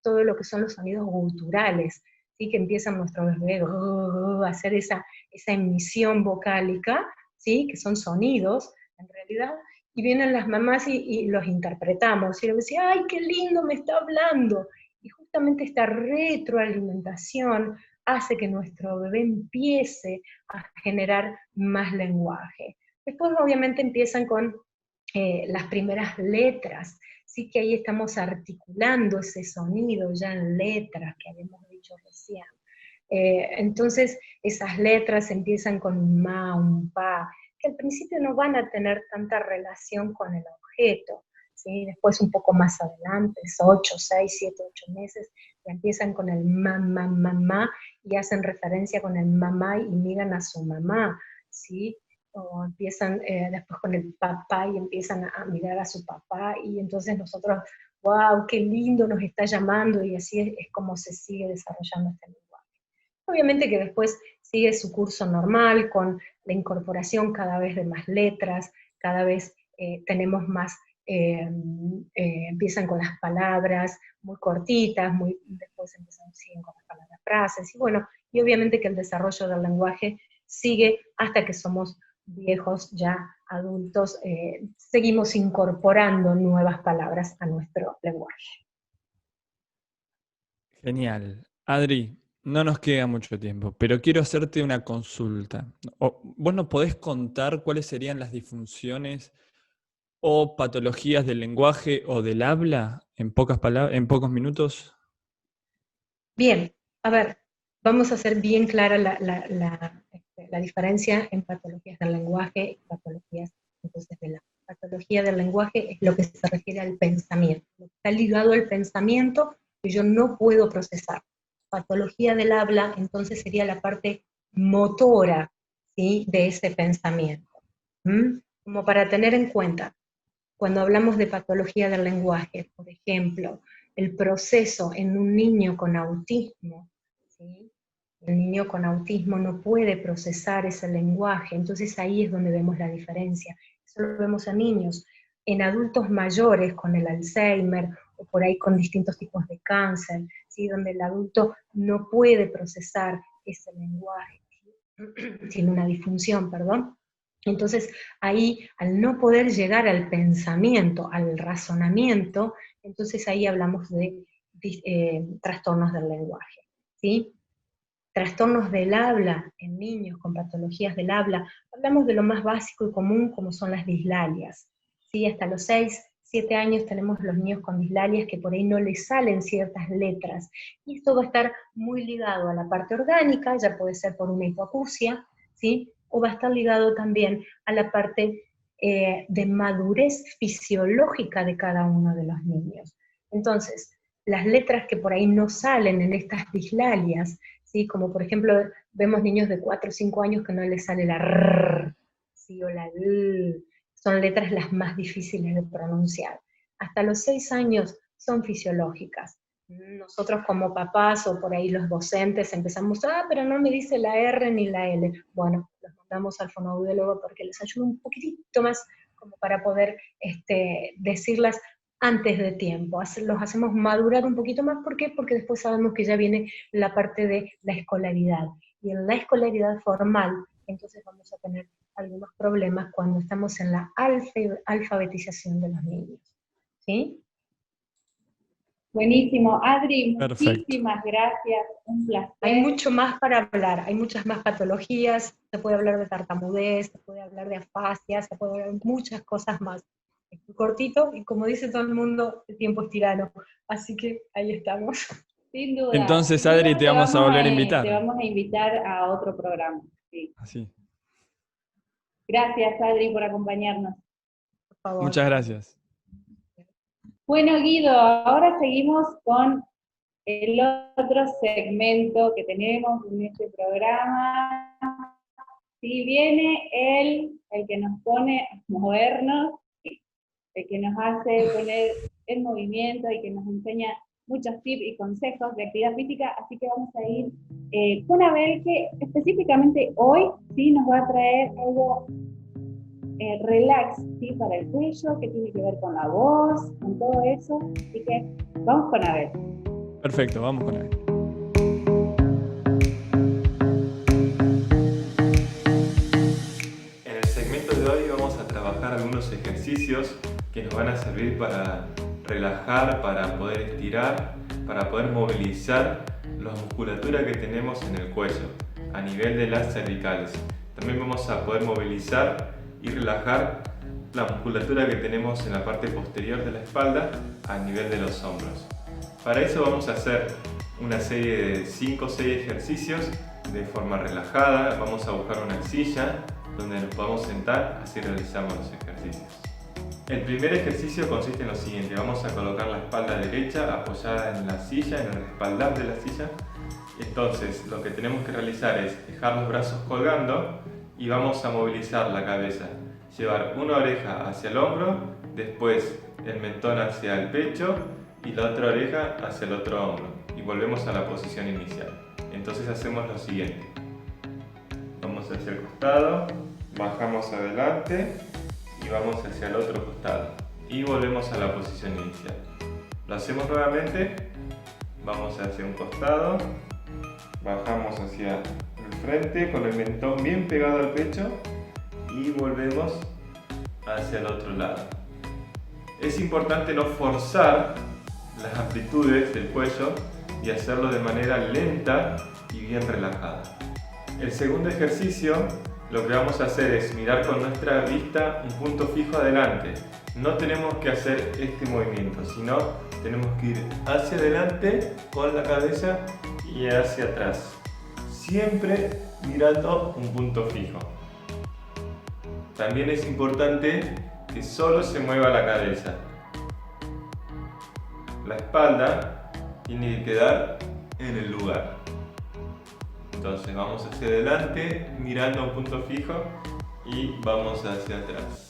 todo lo que son los sonidos guturales, ¿sí? Que empiezan nuestro bebé a hacer esa emisión vocálica, ¿sí? Que son sonidos, en realidad, y vienen las mamás y los interpretamos, y le decía, ¡ay, qué lindo me está hablando! Y justamente esta retroalimentación hace que nuestro bebé empiece a generar más lenguaje. Después obviamente empiezan con las primeras letras, sí, que ahí estamos articulando ese sonido ya en letras que habíamos dicho recién. Entonces esas letras empiezan con un ma, un pa, que al principio no van a tener tanta relación con el objeto, ¿sí? Después un poco más adelante, 8, 6, 7, 8 meses, ya empiezan con el ma, y hacen referencia con el mamá y miran a su mamá, ¿sí? O empiezan después con el papá y empiezan a mirar a su papá, y entonces nosotros, wow, qué lindo nos está llamando, y así es como se sigue desarrollando este lenguaje. Obviamente que después sigue su curso normal, con la incorporación cada vez de más letras, cada vez tenemos más, empiezan con las palabras muy cortitas, después siguen con las palabras frases, y bueno, y obviamente que el desarrollo del lenguaje sigue hasta que somos viejos, ya adultos, seguimos incorporando nuevas palabras a nuestro lenguaje. Genial. Adri, no nos queda mucho tiempo, pero quiero hacerte una consulta. ¿Vos nos podés contar cuáles serían las disfunciones o patologías del lenguaje o del habla en pocas palabras, en pocos minutos? Bien, a ver, vamos a hacer bien clara la diferencia en patologías del lenguaje y patologías entonces de la patología del lenguaje. Es lo que se refiere al pensamiento, lo que está ligado al pensamiento que yo no puedo procesar. Patología del habla entonces sería la parte motora, ¿sí?, de ese pensamiento. Como para tener en cuenta, cuando hablamos de patología del lenguaje, por ejemplo, el proceso en un niño con autismo, ¿sí? El niño con autismo no puede procesar ese lenguaje, entonces ahí es donde vemos la diferencia. Eso lo vemos en niños. En adultos mayores con el Alzheimer, o por ahí con distintos tipos de cáncer, ¿sí?, donde el adulto no puede procesar ese lenguaje, ¿sí? Tiene una disfunción, perdón. Entonces ahí, al no poder llegar al pensamiento, al razonamiento, entonces ahí hablamos de trastornos del lenguaje, ¿sí? Trastornos del habla en niños con patologías del habla, hablamos de lo más básico y común, como son las dislalias, ¿sí? Hasta los 6, 7 años tenemos los niños con dislalias que por ahí no les salen ciertas letras, y esto va a estar muy ligado a la parte orgánica, ya puede ser por una hipoacusia, ¿sí?, o va a estar ligado también a la parte de madurez fisiológica de cada uno de los niños. Entonces, las letras que por ahí no salen en estas dislalias, ¿sí?, como por ejemplo vemos niños de 4 o 5 años que no les sale la R, ¿sí?, o la L, son letras las más difíciles de pronunciar. hasta los 6 años son fisiológicas. Nosotros como papás o por ahí los docentes empezamos, pero no me dice la R ni la L. Bueno, los mandamos al fonoaudiólogo porque les ayuda un poquitito más como para poder decirlas antes de tiempo. Los hacemos madurar un poquito más. ¿Por qué? Porque después sabemos que ya viene la parte de la escolaridad. Y en la escolaridad formal, entonces vamos a tener algunos problemas cuando estamos en la alfabetización de los niños. ¿Sí? Buenísimo. Adri, Perfecto. muchísimas gracias. Un placer. Hay mucho más para hablar, hay muchas más patologías, se puede hablar de tartamudez, se puede hablar de afasia, se puede hablar de muchas cosas más. Es muy cortito y como dice todo el mundo, el tiempo es tirano. Así que ahí estamos. Sin duda. Entonces, Sin Adri, duda te vamos a volver a invitar. Te vamos a invitar a otro programa. Sí. Así. Gracias, Adri, por acompañarnos. Por favor. Muchas gracias. Bueno, Guido, ahora seguimos con el otro segmento que tenemos en este programa. Si viene el que nos pone a movernos, el que nos hace poner en movimiento y que nos enseña muchos tips y consejos de actividad física, así que vamos a ir con Abel, que específicamente hoy sí nos va a traer algo relax, ¿sí? Para el cuello, que tiene que ver con la voz, con todo eso, así que vamos con Abel. Perfecto, vamos con él. En el segmento de hoy vamos a trabajar algunos ejercicios que nos van a servir para relajar, para poder estirar, para poder movilizar la musculatura que tenemos en el cuello a nivel de las cervicales. También vamos a poder movilizar y relajar la musculatura que tenemos en la parte posterior de la espalda a nivel de los hombros. Para eso vamos a hacer una serie de 5 o 6 ejercicios de forma relajada. Vamos a buscar una silla donde nos podamos sentar, así realizamos los ejercicios. El primer ejercicio consiste en lo siguiente: vamos a colocar la espalda derecha apoyada en la silla, en el respaldar de la silla. Entonces lo que tenemos que realizar es dejar los brazos colgando y vamos a movilizar la cabeza, llevar una oreja hacia el hombro, después el mentón hacia el pecho y la otra oreja hacia el otro hombro, y volvemos a la posición inicial. Entonces hacemos lo siguiente: vamos hacia el costado, bajamos adelante y vamos hacia el otro costado y volvemos a la posición inicial. Lo hacemos nuevamente, vamos hacia un costado, bajamos hacia el frente con el mentón bien pegado al pecho y volvemos hacia el otro lado. Es importante no forzar las amplitudes del cuello y hacerlo de manera lenta y bien relajada. El segundo ejercicio, lo que vamos a hacer es mirar con nuestra vista un punto fijo adelante. No tenemos que hacer este movimiento, sino tenemos que ir hacia adelante con la cabeza y hacia atrás, siempre mirando un punto fijo. También es importante que solo se mueva la cabeza. La espalda tiene que quedar en el lugar. Entonces vamos hacia adelante mirando un punto fijo y vamos hacia atrás.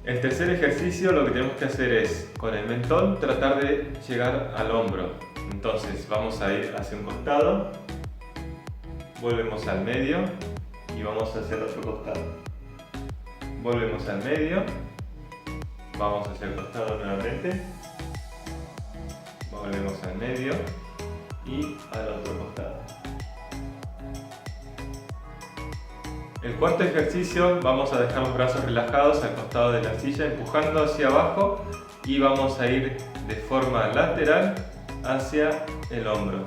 El tercer ejercicio, lo que tenemos que hacer es con el mentón tratar de llegar al hombro. Entonces vamos a ir hacia un costado, volvemos al medio y vamos hacia el otro costado. Volvemos al medio, vamos hacia el costado nuevamente, volvemos al medio y al otro costado. El cuarto ejercicio, vamos a dejar los brazos relajados al costado de la silla, empujando hacia abajo, y vamos a ir de forma lateral hacia el hombro.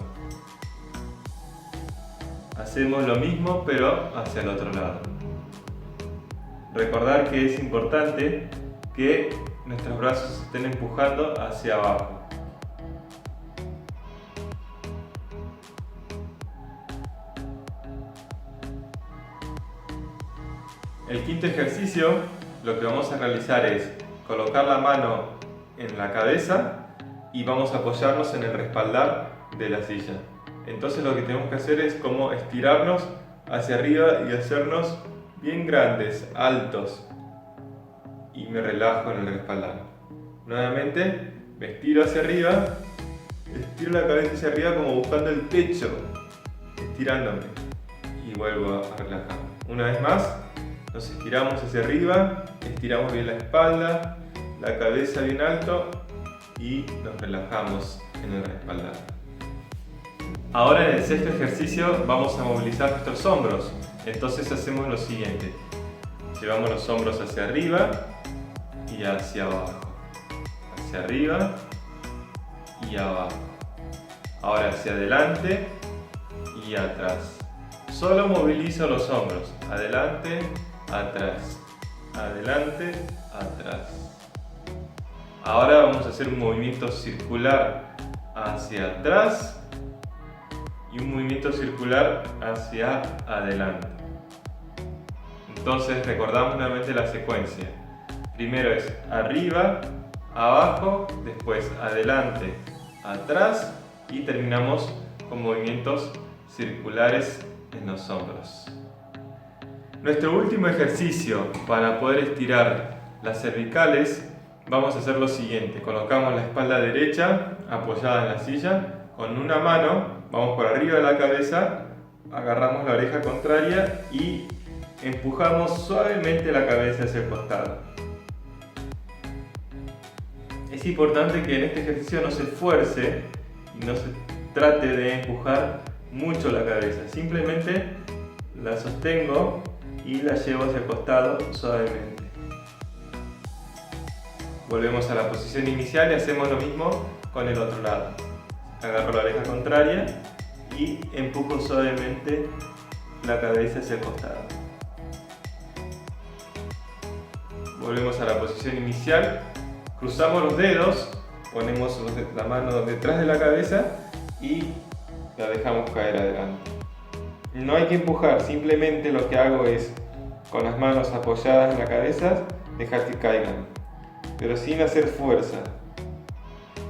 Hacemos lo mismo pero hacia el otro lado. Recordar que es importante que nuestros brazos estén empujando hacia abajo. El quinto ejercicio, lo que vamos a realizar es colocar la mano en la cabeza y vamos a apoyarnos en el respaldar de la silla. Entonces lo que tenemos que hacer es como estirarnos hacia arriba y hacernos bien grandes, altos. y me relajo en el respaldar. Nuevamente me estiro hacia arriba, estiro la cabeza hacia arriba como buscando el techo, estirándome, y vuelvo a relajar. Una vez más, nos estiramos hacia arriba, estiramos bien la espalda, la cabeza bien alto y nos relajamos en el respaldar. Ahora en el sexto ejercicio vamos a movilizar nuestros hombros. Entonces hacemos lo siguiente. Llevamos los hombros hacia arriba y hacia abajo. Hacia arriba y abajo. Ahora hacia adelante y atrás. Solo movilizo los hombros. Adelante, atrás. Adelante, atrás. Ahora vamos a hacer un movimiento circular hacia atrás y un movimiento circular hacia adelante. Entonces recordamos nuevamente la secuencia. Primero es arriba, abajo, después adelante, atrás y terminamos con movimientos circulares en los hombros. Nuestro último ejercicio para poder estirar las cervicales, vamos a hacer lo siguiente. Colocamos la espalda derecha apoyada en la silla, con una mano vamos por arriba de la cabeza, agarramos la oreja contraria y empujamos suavemente la cabeza hacia el costado. Es importante que en este ejercicio no se esfuerce y no se trate de empujar mucho la cabeza. Simplemente la sostengo y la llevo hacia el costado suavemente. Volvemos a la posición inicial y hacemos lo mismo con el otro lado. Agarro la oreja contraria y empujo suavemente la cabeza hacia el costado. Volvemos a la posición inicial, cruzamos los dedos, ponemos la mano detrás de la cabeza y la dejamos caer adelante. No hay que empujar, simplemente lo que hago es, con las manos apoyadas en la cabeza, dejar que caigan, pero sin hacer fuerza.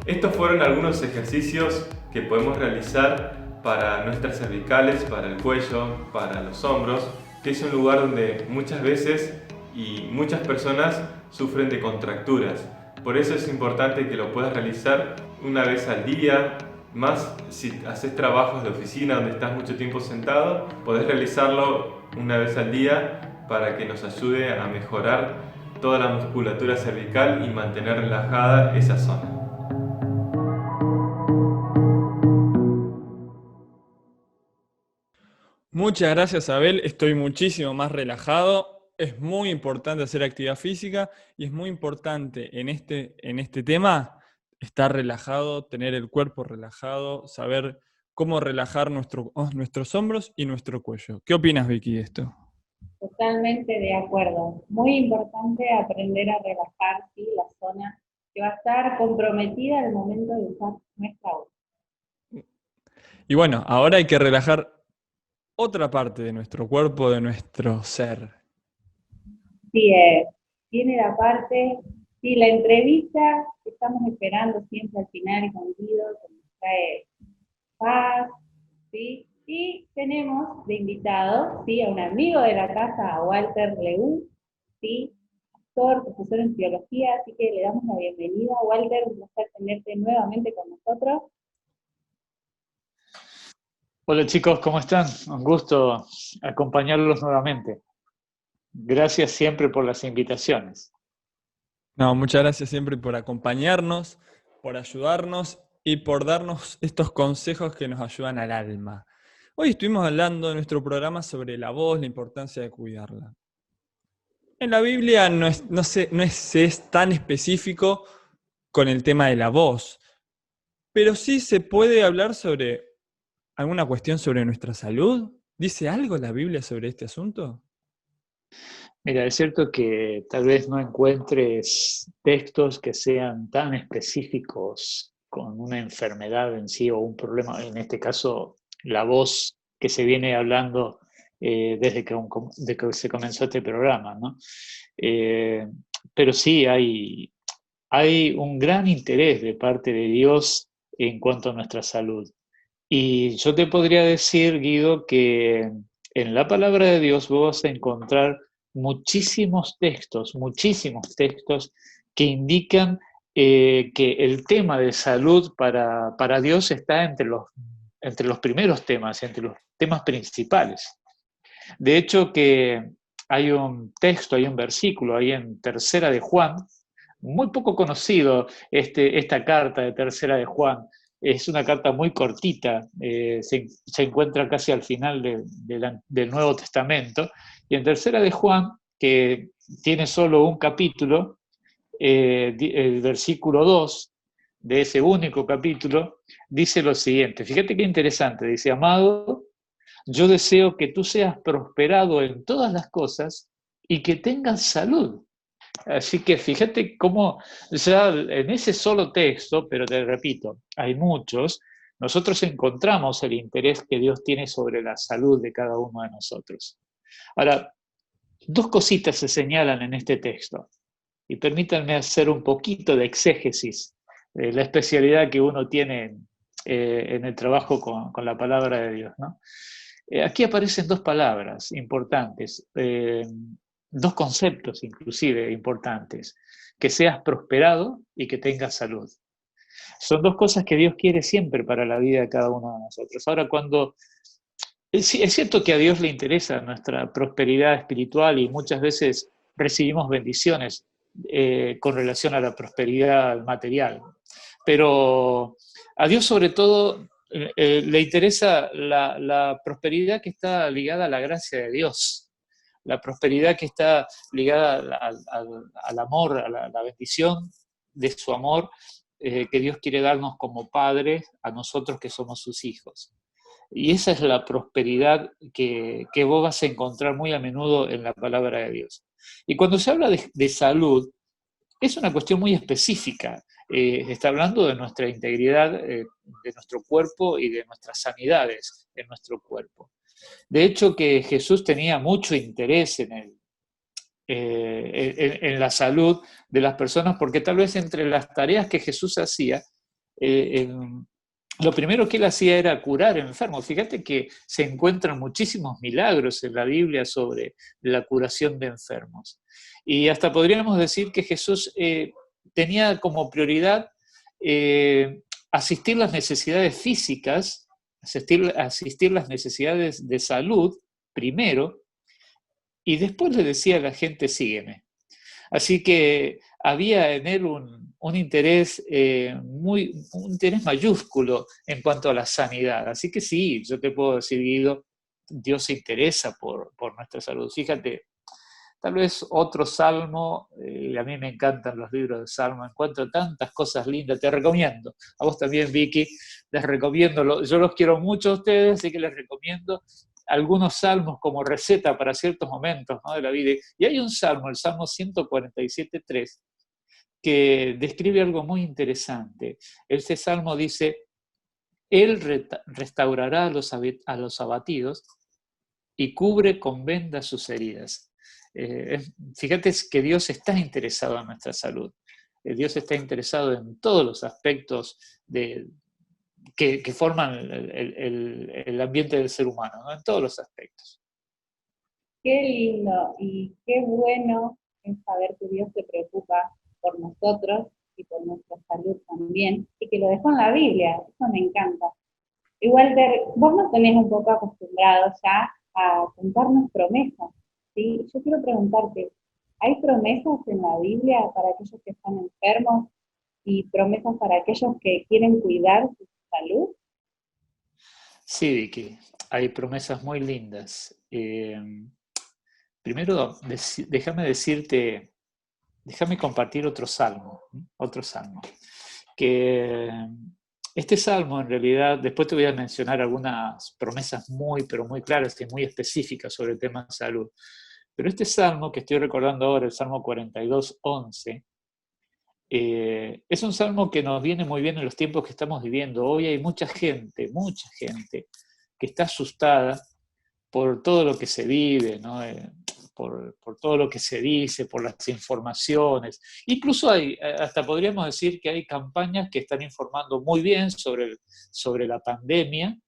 Estos fueron algunos ejercicios que podemos realizar para nuestras cervicales, para el cuello, para los hombros, que es un lugar donde muchas veces y muchas personas sufren de contracturas. Por eso es importante que lo puedas realizar una vez al día, más si haces trabajos de oficina donde estás mucho tiempo sentado, podés realizarlo una vez al día para que nos ayude a mejorar toda la musculatura cervical y mantener relajada esa zona. Muchas gracias, Abel. Estoy muchísimo más relajado. Es muy importante hacer actividad física y es muy importante en este tema estar relajado, tener el cuerpo relajado, saber cómo relajar nuestros hombros y nuestro cuello. ¿Qué opinas, Vicky, de esto? Totalmente de acuerdo. Muy importante aprender a relajar, ¿sí?, la zona que va a estar comprometida al momento de usar nuestra voz. Y bueno, ahora hay que relajar otra parte de nuestro cuerpo, de nuestro ser. Sí, tiene la parte, sí, la entrevista que estamos esperando siempre al final con Guido, que nos trae paz, ¿sí? Y tenemos de invitado, ¿sí?, a un amigo de la casa, a Walter Leú, ¿sí?, actor, profesor en teología, así que le damos la bienvenida. Walter, un placer tenerte nuevamente con nosotros. Hola chicos, ¿cómo están? Un gusto acompañarlos nuevamente. Gracias siempre por las invitaciones. No, muchas gracias siempre por acompañarnos, por ayudarnos y por darnos estos consejos que nos ayudan al alma. Hoy estuvimos hablando en nuestro programa sobre la voz, la importancia de cuidarla. En la Biblia no es tan específico con el tema de la voz, pero sí se puede hablar sobre alguna cuestión sobre nuestra salud. ¿Dice algo la Biblia sobre este asunto? Mira, es cierto que tal vez no encuentres textos que sean tan específicos con una enfermedad en sí o un problema, en este caso la voz que se viene hablando desde que se comenzó este programa, ¿no? Pero sí hay un gran interés de parte de Dios en cuanto a nuestra salud. Y yo te podría decir, Guido, que en la palabra de Dios vos vas a encontrar muchísimos textos que indican que el tema de salud para Dios está entre los primeros temas, entre los temas principales. De hecho, que hay un texto, hay un versículo ahí en Tercera de Juan, muy poco conocido esta carta de Tercera de Juan. Es una carta muy cortita, se encuentra casi al final del Nuevo Testamento, y en Tercera de Juan, que tiene solo un capítulo, el versículo 2 de ese único capítulo, dice lo siguiente, fíjate qué interesante, dice, amado, yo deseo que tú seas prosperado en todas las cosas y que tengas salud. Así que fíjate cómo ya en ese solo texto, pero te repito, hay muchos, nosotros encontramos el interés que Dios tiene sobre la salud de cada uno de nosotros. Ahora, dos cositas se señalan en este texto, y permítanme hacer un poquito de exégesis, la especialidad que uno tiene en el trabajo con la palabra de Dios, ¿no? Aquí aparecen dos palabras importantes, dos conceptos inclusive importantes, que seas prosperado y que tengas salud. Son dos cosas que Dios quiere siempre para la vida de cada uno de nosotros. Ahora, cuando es cierto que a Dios le interesa nuestra prosperidad espiritual y muchas veces recibimos bendiciones con relación a la prosperidad material, pero a Dios sobre todo le interesa la prosperidad que está ligada a la gracia de Dios, la prosperidad que está ligada al amor, a la bendición de su amor que Dios quiere darnos como padres a nosotros que somos sus hijos. Y esa es la prosperidad que vos vas a encontrar muy a menudo en la palabra de Dios. Y cuando se habla de salud, es una cuestión muy específica. Está hablando de nuestra integridad, de nuestro cuerpo y de nuestras sanidades en nuestro cuerpo. De hecho, que Jesús tenía mucho interés en la salud de las personas, porque tal vez entre las tareas que Jesús hacía, lo primero que él hacía era curar enfermos. Fíjate que se encuentran muchísimos milagros en la Biblia sobre la curación de enfermos. Y hasta podríamos decir que Jesús tenía como prioridad asistir las necesidades físicas, asistir las necesidades de salud primero, y después le decía a la gente, sígueme. Así que había en él un interés un interés mayúsculo en cuanto a la sanidad. Así que sí, yo te puedo decir, Guido, Dios se interesa por nuestra salud. Fíjate, tal vez otro salmo, a mí me encantan los libros de salmo, encuentro tantas cosas lindas, te recomiendo. A vos también, Vicky, les recomiendo, yo los quiero mucho a ustedes, así que les recomiendo algunos salmos como receta para ciertos momentos, ¿no?, de la vida. Y hay un salmo, el Salmo 147.3, que describe algo muy interesante. Este salmo dice, Él restaurará a los abatidos y cubre con vendas sus heridas. Fíjate que Dios está interesado en nuestra salud. Dios está interesado en todos los aspectos que forman el ambiente del ser humano, ¿no?, en todos los aspectos. Qué lindo y qué bueno es saber que Dios se preocupa por nosotros y por nuestra salud también, y que lo dejó en la Biblia, eso me encanta. Y Walter, vos nos tenés un poco acostumbrados ya a contarnos promesas, ¿sí? Yo quiero preguntarte, ¿hay promesas en la Biblia para aquellos que están enfermos y promesas para aquellos que quieren cuidar su salud? Sí, Vicky, hay promesas muy lindas. Primero, déjame compartir otro salmo, que este salmo en realidad, después te voy a mencionar algunas promesas pero muy claras y muy específicas sobre el tema de salud, pero este salmo que estoy recordando ahora, el Salmo 42.11, es un salmo que nos viene muy bien en los tiempos que estamos viviendo. Hoy hay mucha gente que está asustada por todo lo que se vive, ¿no? Por todo lo que se dice, por las informaciones. Incluso hasta podríamos decir que hay campañas que están informando muy bien sobre la pandemia,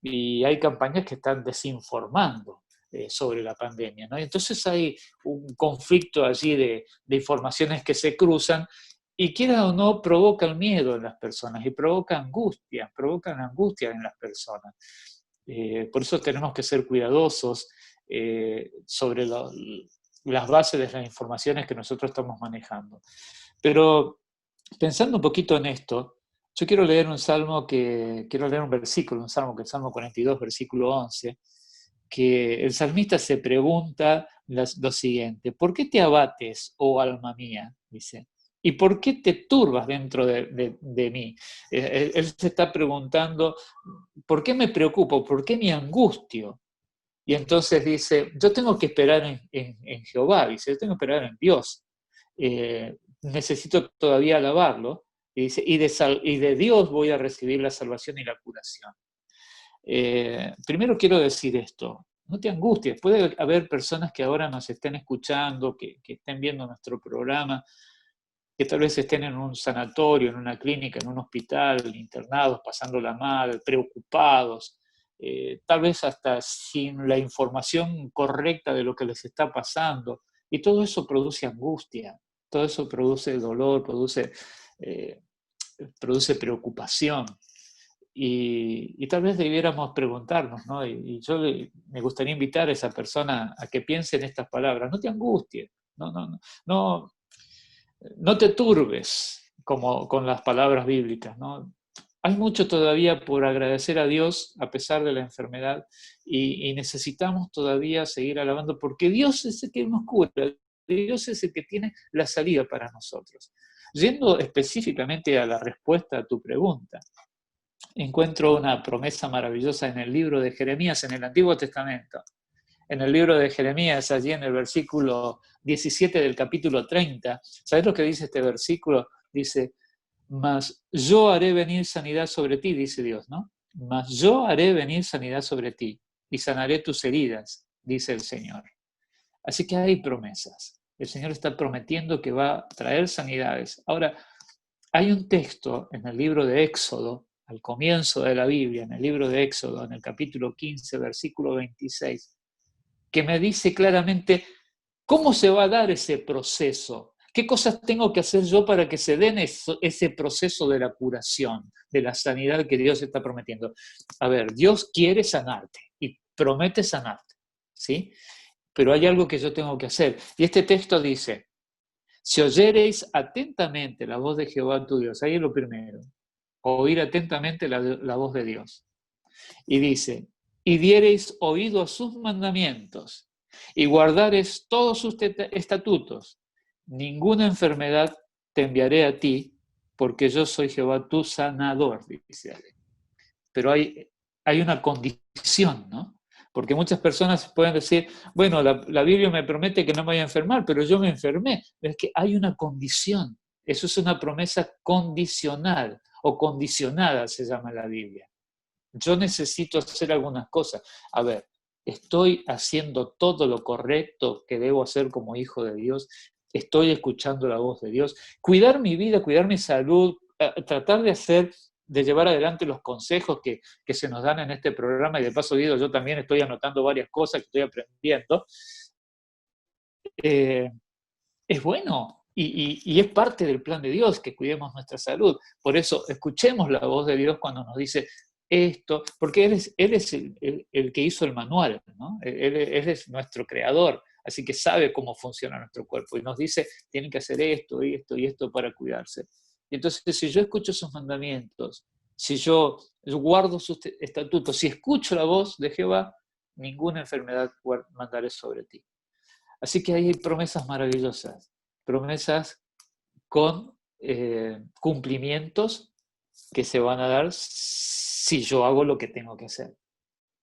y hay campañas que están desinformando sobre la pandemia, ¿no? Y entonces hay un conflicto allí de informaciones que se cruzan y, quiera o no, provocan miedo en las personas y provocan angustia en las personas. Por eso tenemos que ser cuidadosos sobre las bases de las informaciones que nosotros estamos manejando. Pero pensando un poquito en esto, yo quiero leer un salmo un versículo, un salmo que es el Salmo 42, versículo 11, que el salmista se pregunta lo siguiente: ¿por qué te abates, oh alma mía? Dice. ¿Y por qué te turbas dentro de mí? Él se está preguntando, ¿por qué me preocupo? ¿Por qué me angustio? Y entonces dice, yo tengo que esperar en Jehová, dice, yo tengo que esperar en Dios. Necesito todavía alabarlo. Y dice, y de Dios voy a recibir la salvación y la curación. Primero quiero decir esto, no te angusties. Puede haber personas que ahora nos estén escuchando, que estén viendo nuestro programa, que tal vez estén en un sanatorio, en una clínica, en un hospital, internados, pasándola mal, preocupados, tal vez hasta sin la información correcta de lo que les está pasando. Y todo eso produce angustia, todo eso produce dolor, produce preocupación. Y tal vez debiéramos preguntarnos, ¿no? Y yo me gustaría invitar a esa persona a que piense en estas palabras: no te angusties, no te turbes, como con las palabras bíblicas, ¿no? Hay mucho todavía por agradecer a Dios a pesar de la enfermedad y necesitamos todavía seguir alabando, porque Dios es el que nos cura, Dios es el que tiene la salida para nosotros. Yendo específicamente a la respuesta a tu pregunta, encuentro una promesa maravillosa en el libro de Jeremías, en el Antiguo Testamento. En el libro de Jeremías, allí en el versículo 17 del capítulo 30, ¿sabes lo que dice este versículo? Dice, mas yo haré venir sanidad sobre ti, dice Dios, ¿no? Mas yo haré venir sanidad sobre ti y sanaré tus heridas, dice el Señor. Así que hay promesas. El Señor está prometiendo que va a traer sanidades. Ahora, hay un texto en el libro de Éxodo, al comienzo de la Biblia, en el libro de Éxodo, en el capítulo 15, versículo 26, que me dice claramente cómo se va a dar ese proceso, qué cosas tengo que hacer yo para que se den ese proceso de la curación, de la sanidad que Dios está prometiendo. A ver, Dios quiere sanarte y promete sanarte, ¿sí? Pero hay algo que yo tengo que hacer. Y este texto dice, si oyereis atentamente la voz de Jehová tu Dios, ahí es lo primero, oír atentamente la voz de Dios. Y dice, y diereis oído a sus mandamientos, y guardareis todos sus estatutos, ninguna enfermedad te enviaré a ti, porque yo soy Jehová tu sanador, dice. Pero hay una condición, ¿no? Porque muchas personas pueden decir, bueno, la Biblia me promete que no me voy a enfermar, pero yo me enfermé. Pero es que hay una condición. Eso es una promesa condicional o condicionada, se llama en la Biblia. Yo necesito hacer algunas cosas. A ver, ¿estoy haciendo todo lo correcto que debo hacer como hijo de Dios? ¿Estoy escuchando la voz de Dios? Cuidar mi vida, cuidar mi salud, tratar de llevar adelante los consejos que se nos dan en este programa, y de paso, Guido, yo también estoy anotando varias cosas que estoy aprendiendo. Es bueno. Y es parte del plan de Dios que cuidemos nuestra salud. Por eso, escuchemos la voz de Dios cuando nos dice esto, porque Él es el que hizo el manual, ¿no? Él es nuestro creador, así que sabe cómo funciona nuestro cuerpo y nos dice, tienen que hacer esto, y esto y esto para cuidarse. Y entonces, si yo escucho sus mandamientos, si yo guardo sus estatutos, si escucho la voz de Jehová, ninguna enfermedad mandaré sobre ti. Así que hay promesas maravillosas, promesas con cumplimientos que se van a dar si yo hago lo que tengo que hacer.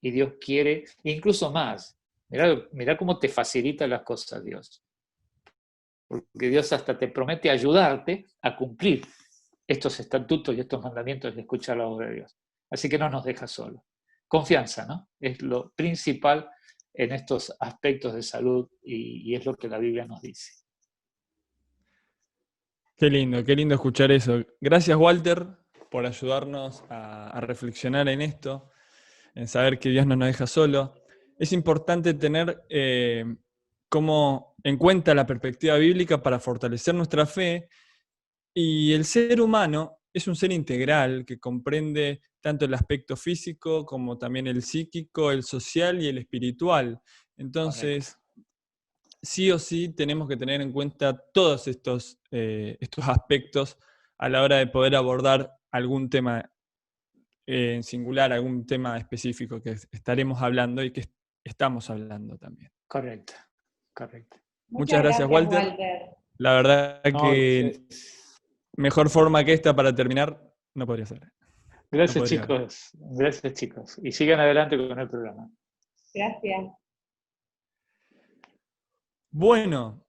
Y Dios quiere, incluso más. Mirá cómo te facilita las cosas Dios. Porque Dios hasta te promete ayudarte a cumplir estos estatutos y estos mandamientos de escuchar la voz de Dios. Así que no nos deja solos. Confianza, ¿no? Es lo principal en estos aspectos de salud y es lo que la Biblia nos dice. Qué lindo escuchar eso. Gracias, Walter, por ayudarnos a reflexionar en esto, en saber que Dios no nos deja solo. es importante tener como en cuenta la perspectiva bíblica para fortalecer nuestra fe. Y el ser humano es un ser integral que comprende tanto el aspecto físico como también el psíquico, el social y el espiritual. Entonces, sí o sí tenemos que tener en cuenta todos estos aspectos a la hora de poder abordar algún tema en singular, algún tema específico que estaremos hablando y que estamos hablando también. Correcto, correcto. Muchas gracias, Walter. La verdad que mejor forma que esta para terminar no podría ser. Gracias, chicos. Gracias, chicos. Y sigan adelante con el programa. Gracias. Bueno,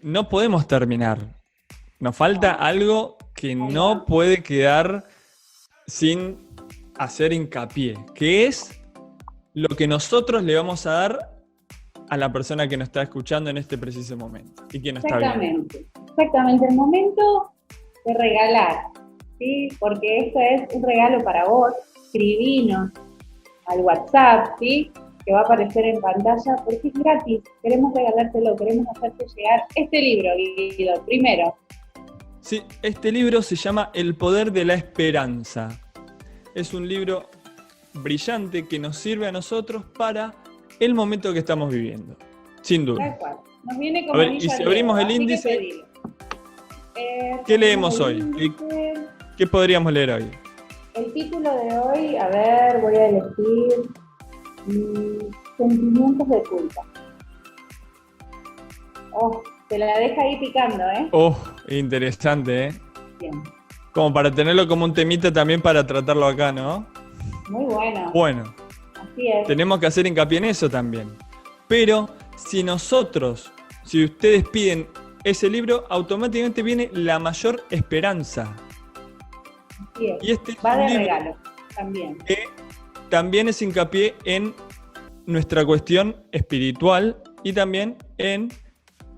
no podemos terminar. Nos falta algo que no puede quedar sin hacer hincapié, que es lo que nosotros le vamos a dar a la persona que nos está escuchando en este preciso momento y que nos está viendo. Exactamente, el momento de regalar, ¿sí? Porque esto es un regalo para vos. Escribinos al WhatsApp, ¿sí? Que va a aparecer en pantalla, porque es gratis. Queremos regalártelo, queremos hacerte llegar este libro, Guido, primero. Sí, este libro se llama El poder de la esperanza. Es un libro brillante que nos sirve a nosotros para el momento que estamos viviendo, sin duda. Tal cual. Nos viene como a ver, y si abrimos el índice, ¿qué leemos hoy? ¿Qué podríamos leer hoy? El título de hoy, a ver, voy a elegir Sentimientos de culpa. Te la deja ahí picando, ¿eh? Interesante, ¿eh? Bien. Como para tenerlo como un temita también para tratarlo acá, ¿no? Muy bueno. Bueno. Así es. Tenemos que hacer hincapié en eso también. Pero si ustedes piden ese libro, automáticamente viene La Mayor Esperanza. Así es. Y este va de libro regalo también. Que también es hincapié en nuestra cuestión espiritual y también en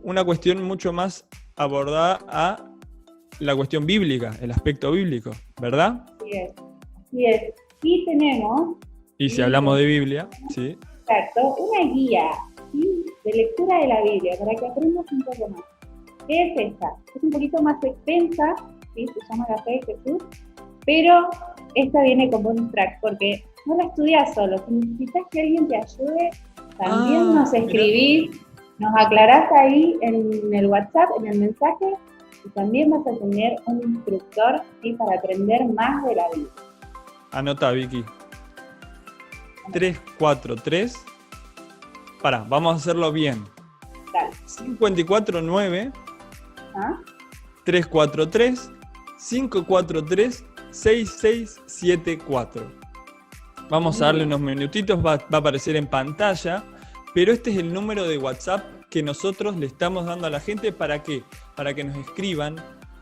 una cuestión mucho más abordada a la cuestión bíblica, el aspecto bíblico, ¿verdad? Así es. Así es. Y tenemos... Y si hablamos de Biblia, sí. Exacto, una guía, ¿sí? De lectura de la Biblia, para que aprendas un poco más. ¿Qué es esta? Es un poquito más extensa, ¿sí? Se llama La Fe de Jesús, pero esta viene con bonus track, porque no la estudias solo. Si necesitas que alguien te ayude, también nos escribís, nos aclarás ahí en el WhatsApp, en el mensaje, y también vas a tener un instructor, ¿sí? Para aprender más de la Biblia. Anota, Vicky. 343. Vamos a hacerlo bien. Dale. 549 343 543 6674. Vamos a darle unos minutitos, va a aparecer en pantalla, pero este es el número de WhatsApp que nosotros le estamos dando a la gente. ¿Para qué? Para que nos escriban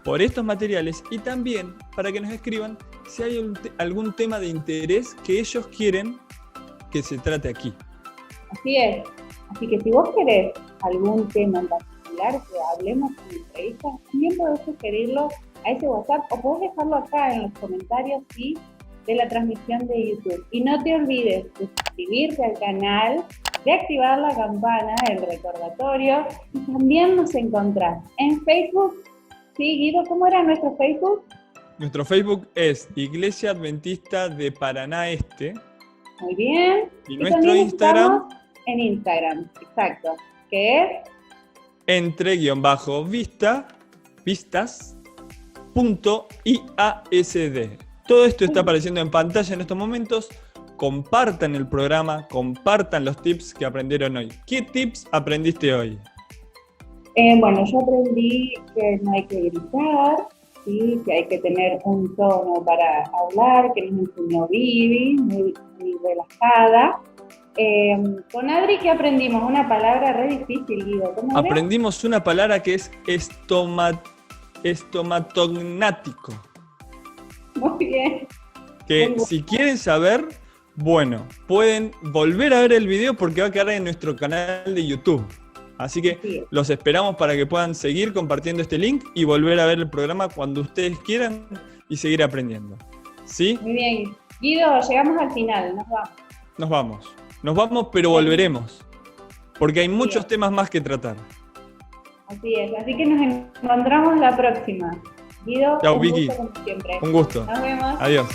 por estos materiales y también para que nos escriban si hay algún tema de interés que ellos quieren que se trate aquí. Así es. Así que si vos querés algún tema en particular que hablemos en entrevista, también podés sugerirlo a ese WhatsApp o podés dejarlo acá en los comentarios, ¿sí? De la transmisión de YouTube. Y no te olvides de suscribirte al canal, de activar la campana, el recordatorio, y también nos encontrás en Facebook. Sí, Guido, ¿cómo era nuestro Facebook? Nuestro Facebook es Iglesia Adventista de Paraná Este. Muy bien. Y nuestro Instagram en Instagram, exacto, que es entre-vistas.iasd. Todo esto está apareciendo en pantalla en estos momentos. Compartan el programa, compartan los tips que aprendieron hoy. ¿Qué tips aprendiste hoy? Bueno, yo aprendí que no hay que gritar, ¿sí? Que hay que tener un tono para hablar, que nos enseñó Vivi, muy relajada. Con Adri, ¿qué aprendimos? Una palabra re difícil, Guido. ¿Cómo era? Aprendimos una palabra que es estomatognático. Muy bien. Que si quieren saber, bueno, pueden volver a ver el video porque va a quedar en nuestro canal de YouTube. Así que los esperamos para que puedan seguir compartiendo este link y volver a ver el programa cuando ustedes quieran y seguir aprendiendo. ¿Sí? Muy bien. Guido, llegamos al final, nos vamos. nos vamos. Nos vamos, pero volveremos. Porque hay muchos temas más que tratar. Así es, así que nos encontramos la próxima. Guido, Chao, un Vicky. gusto como siempre. Un gusto. Nos vemos. Adiós.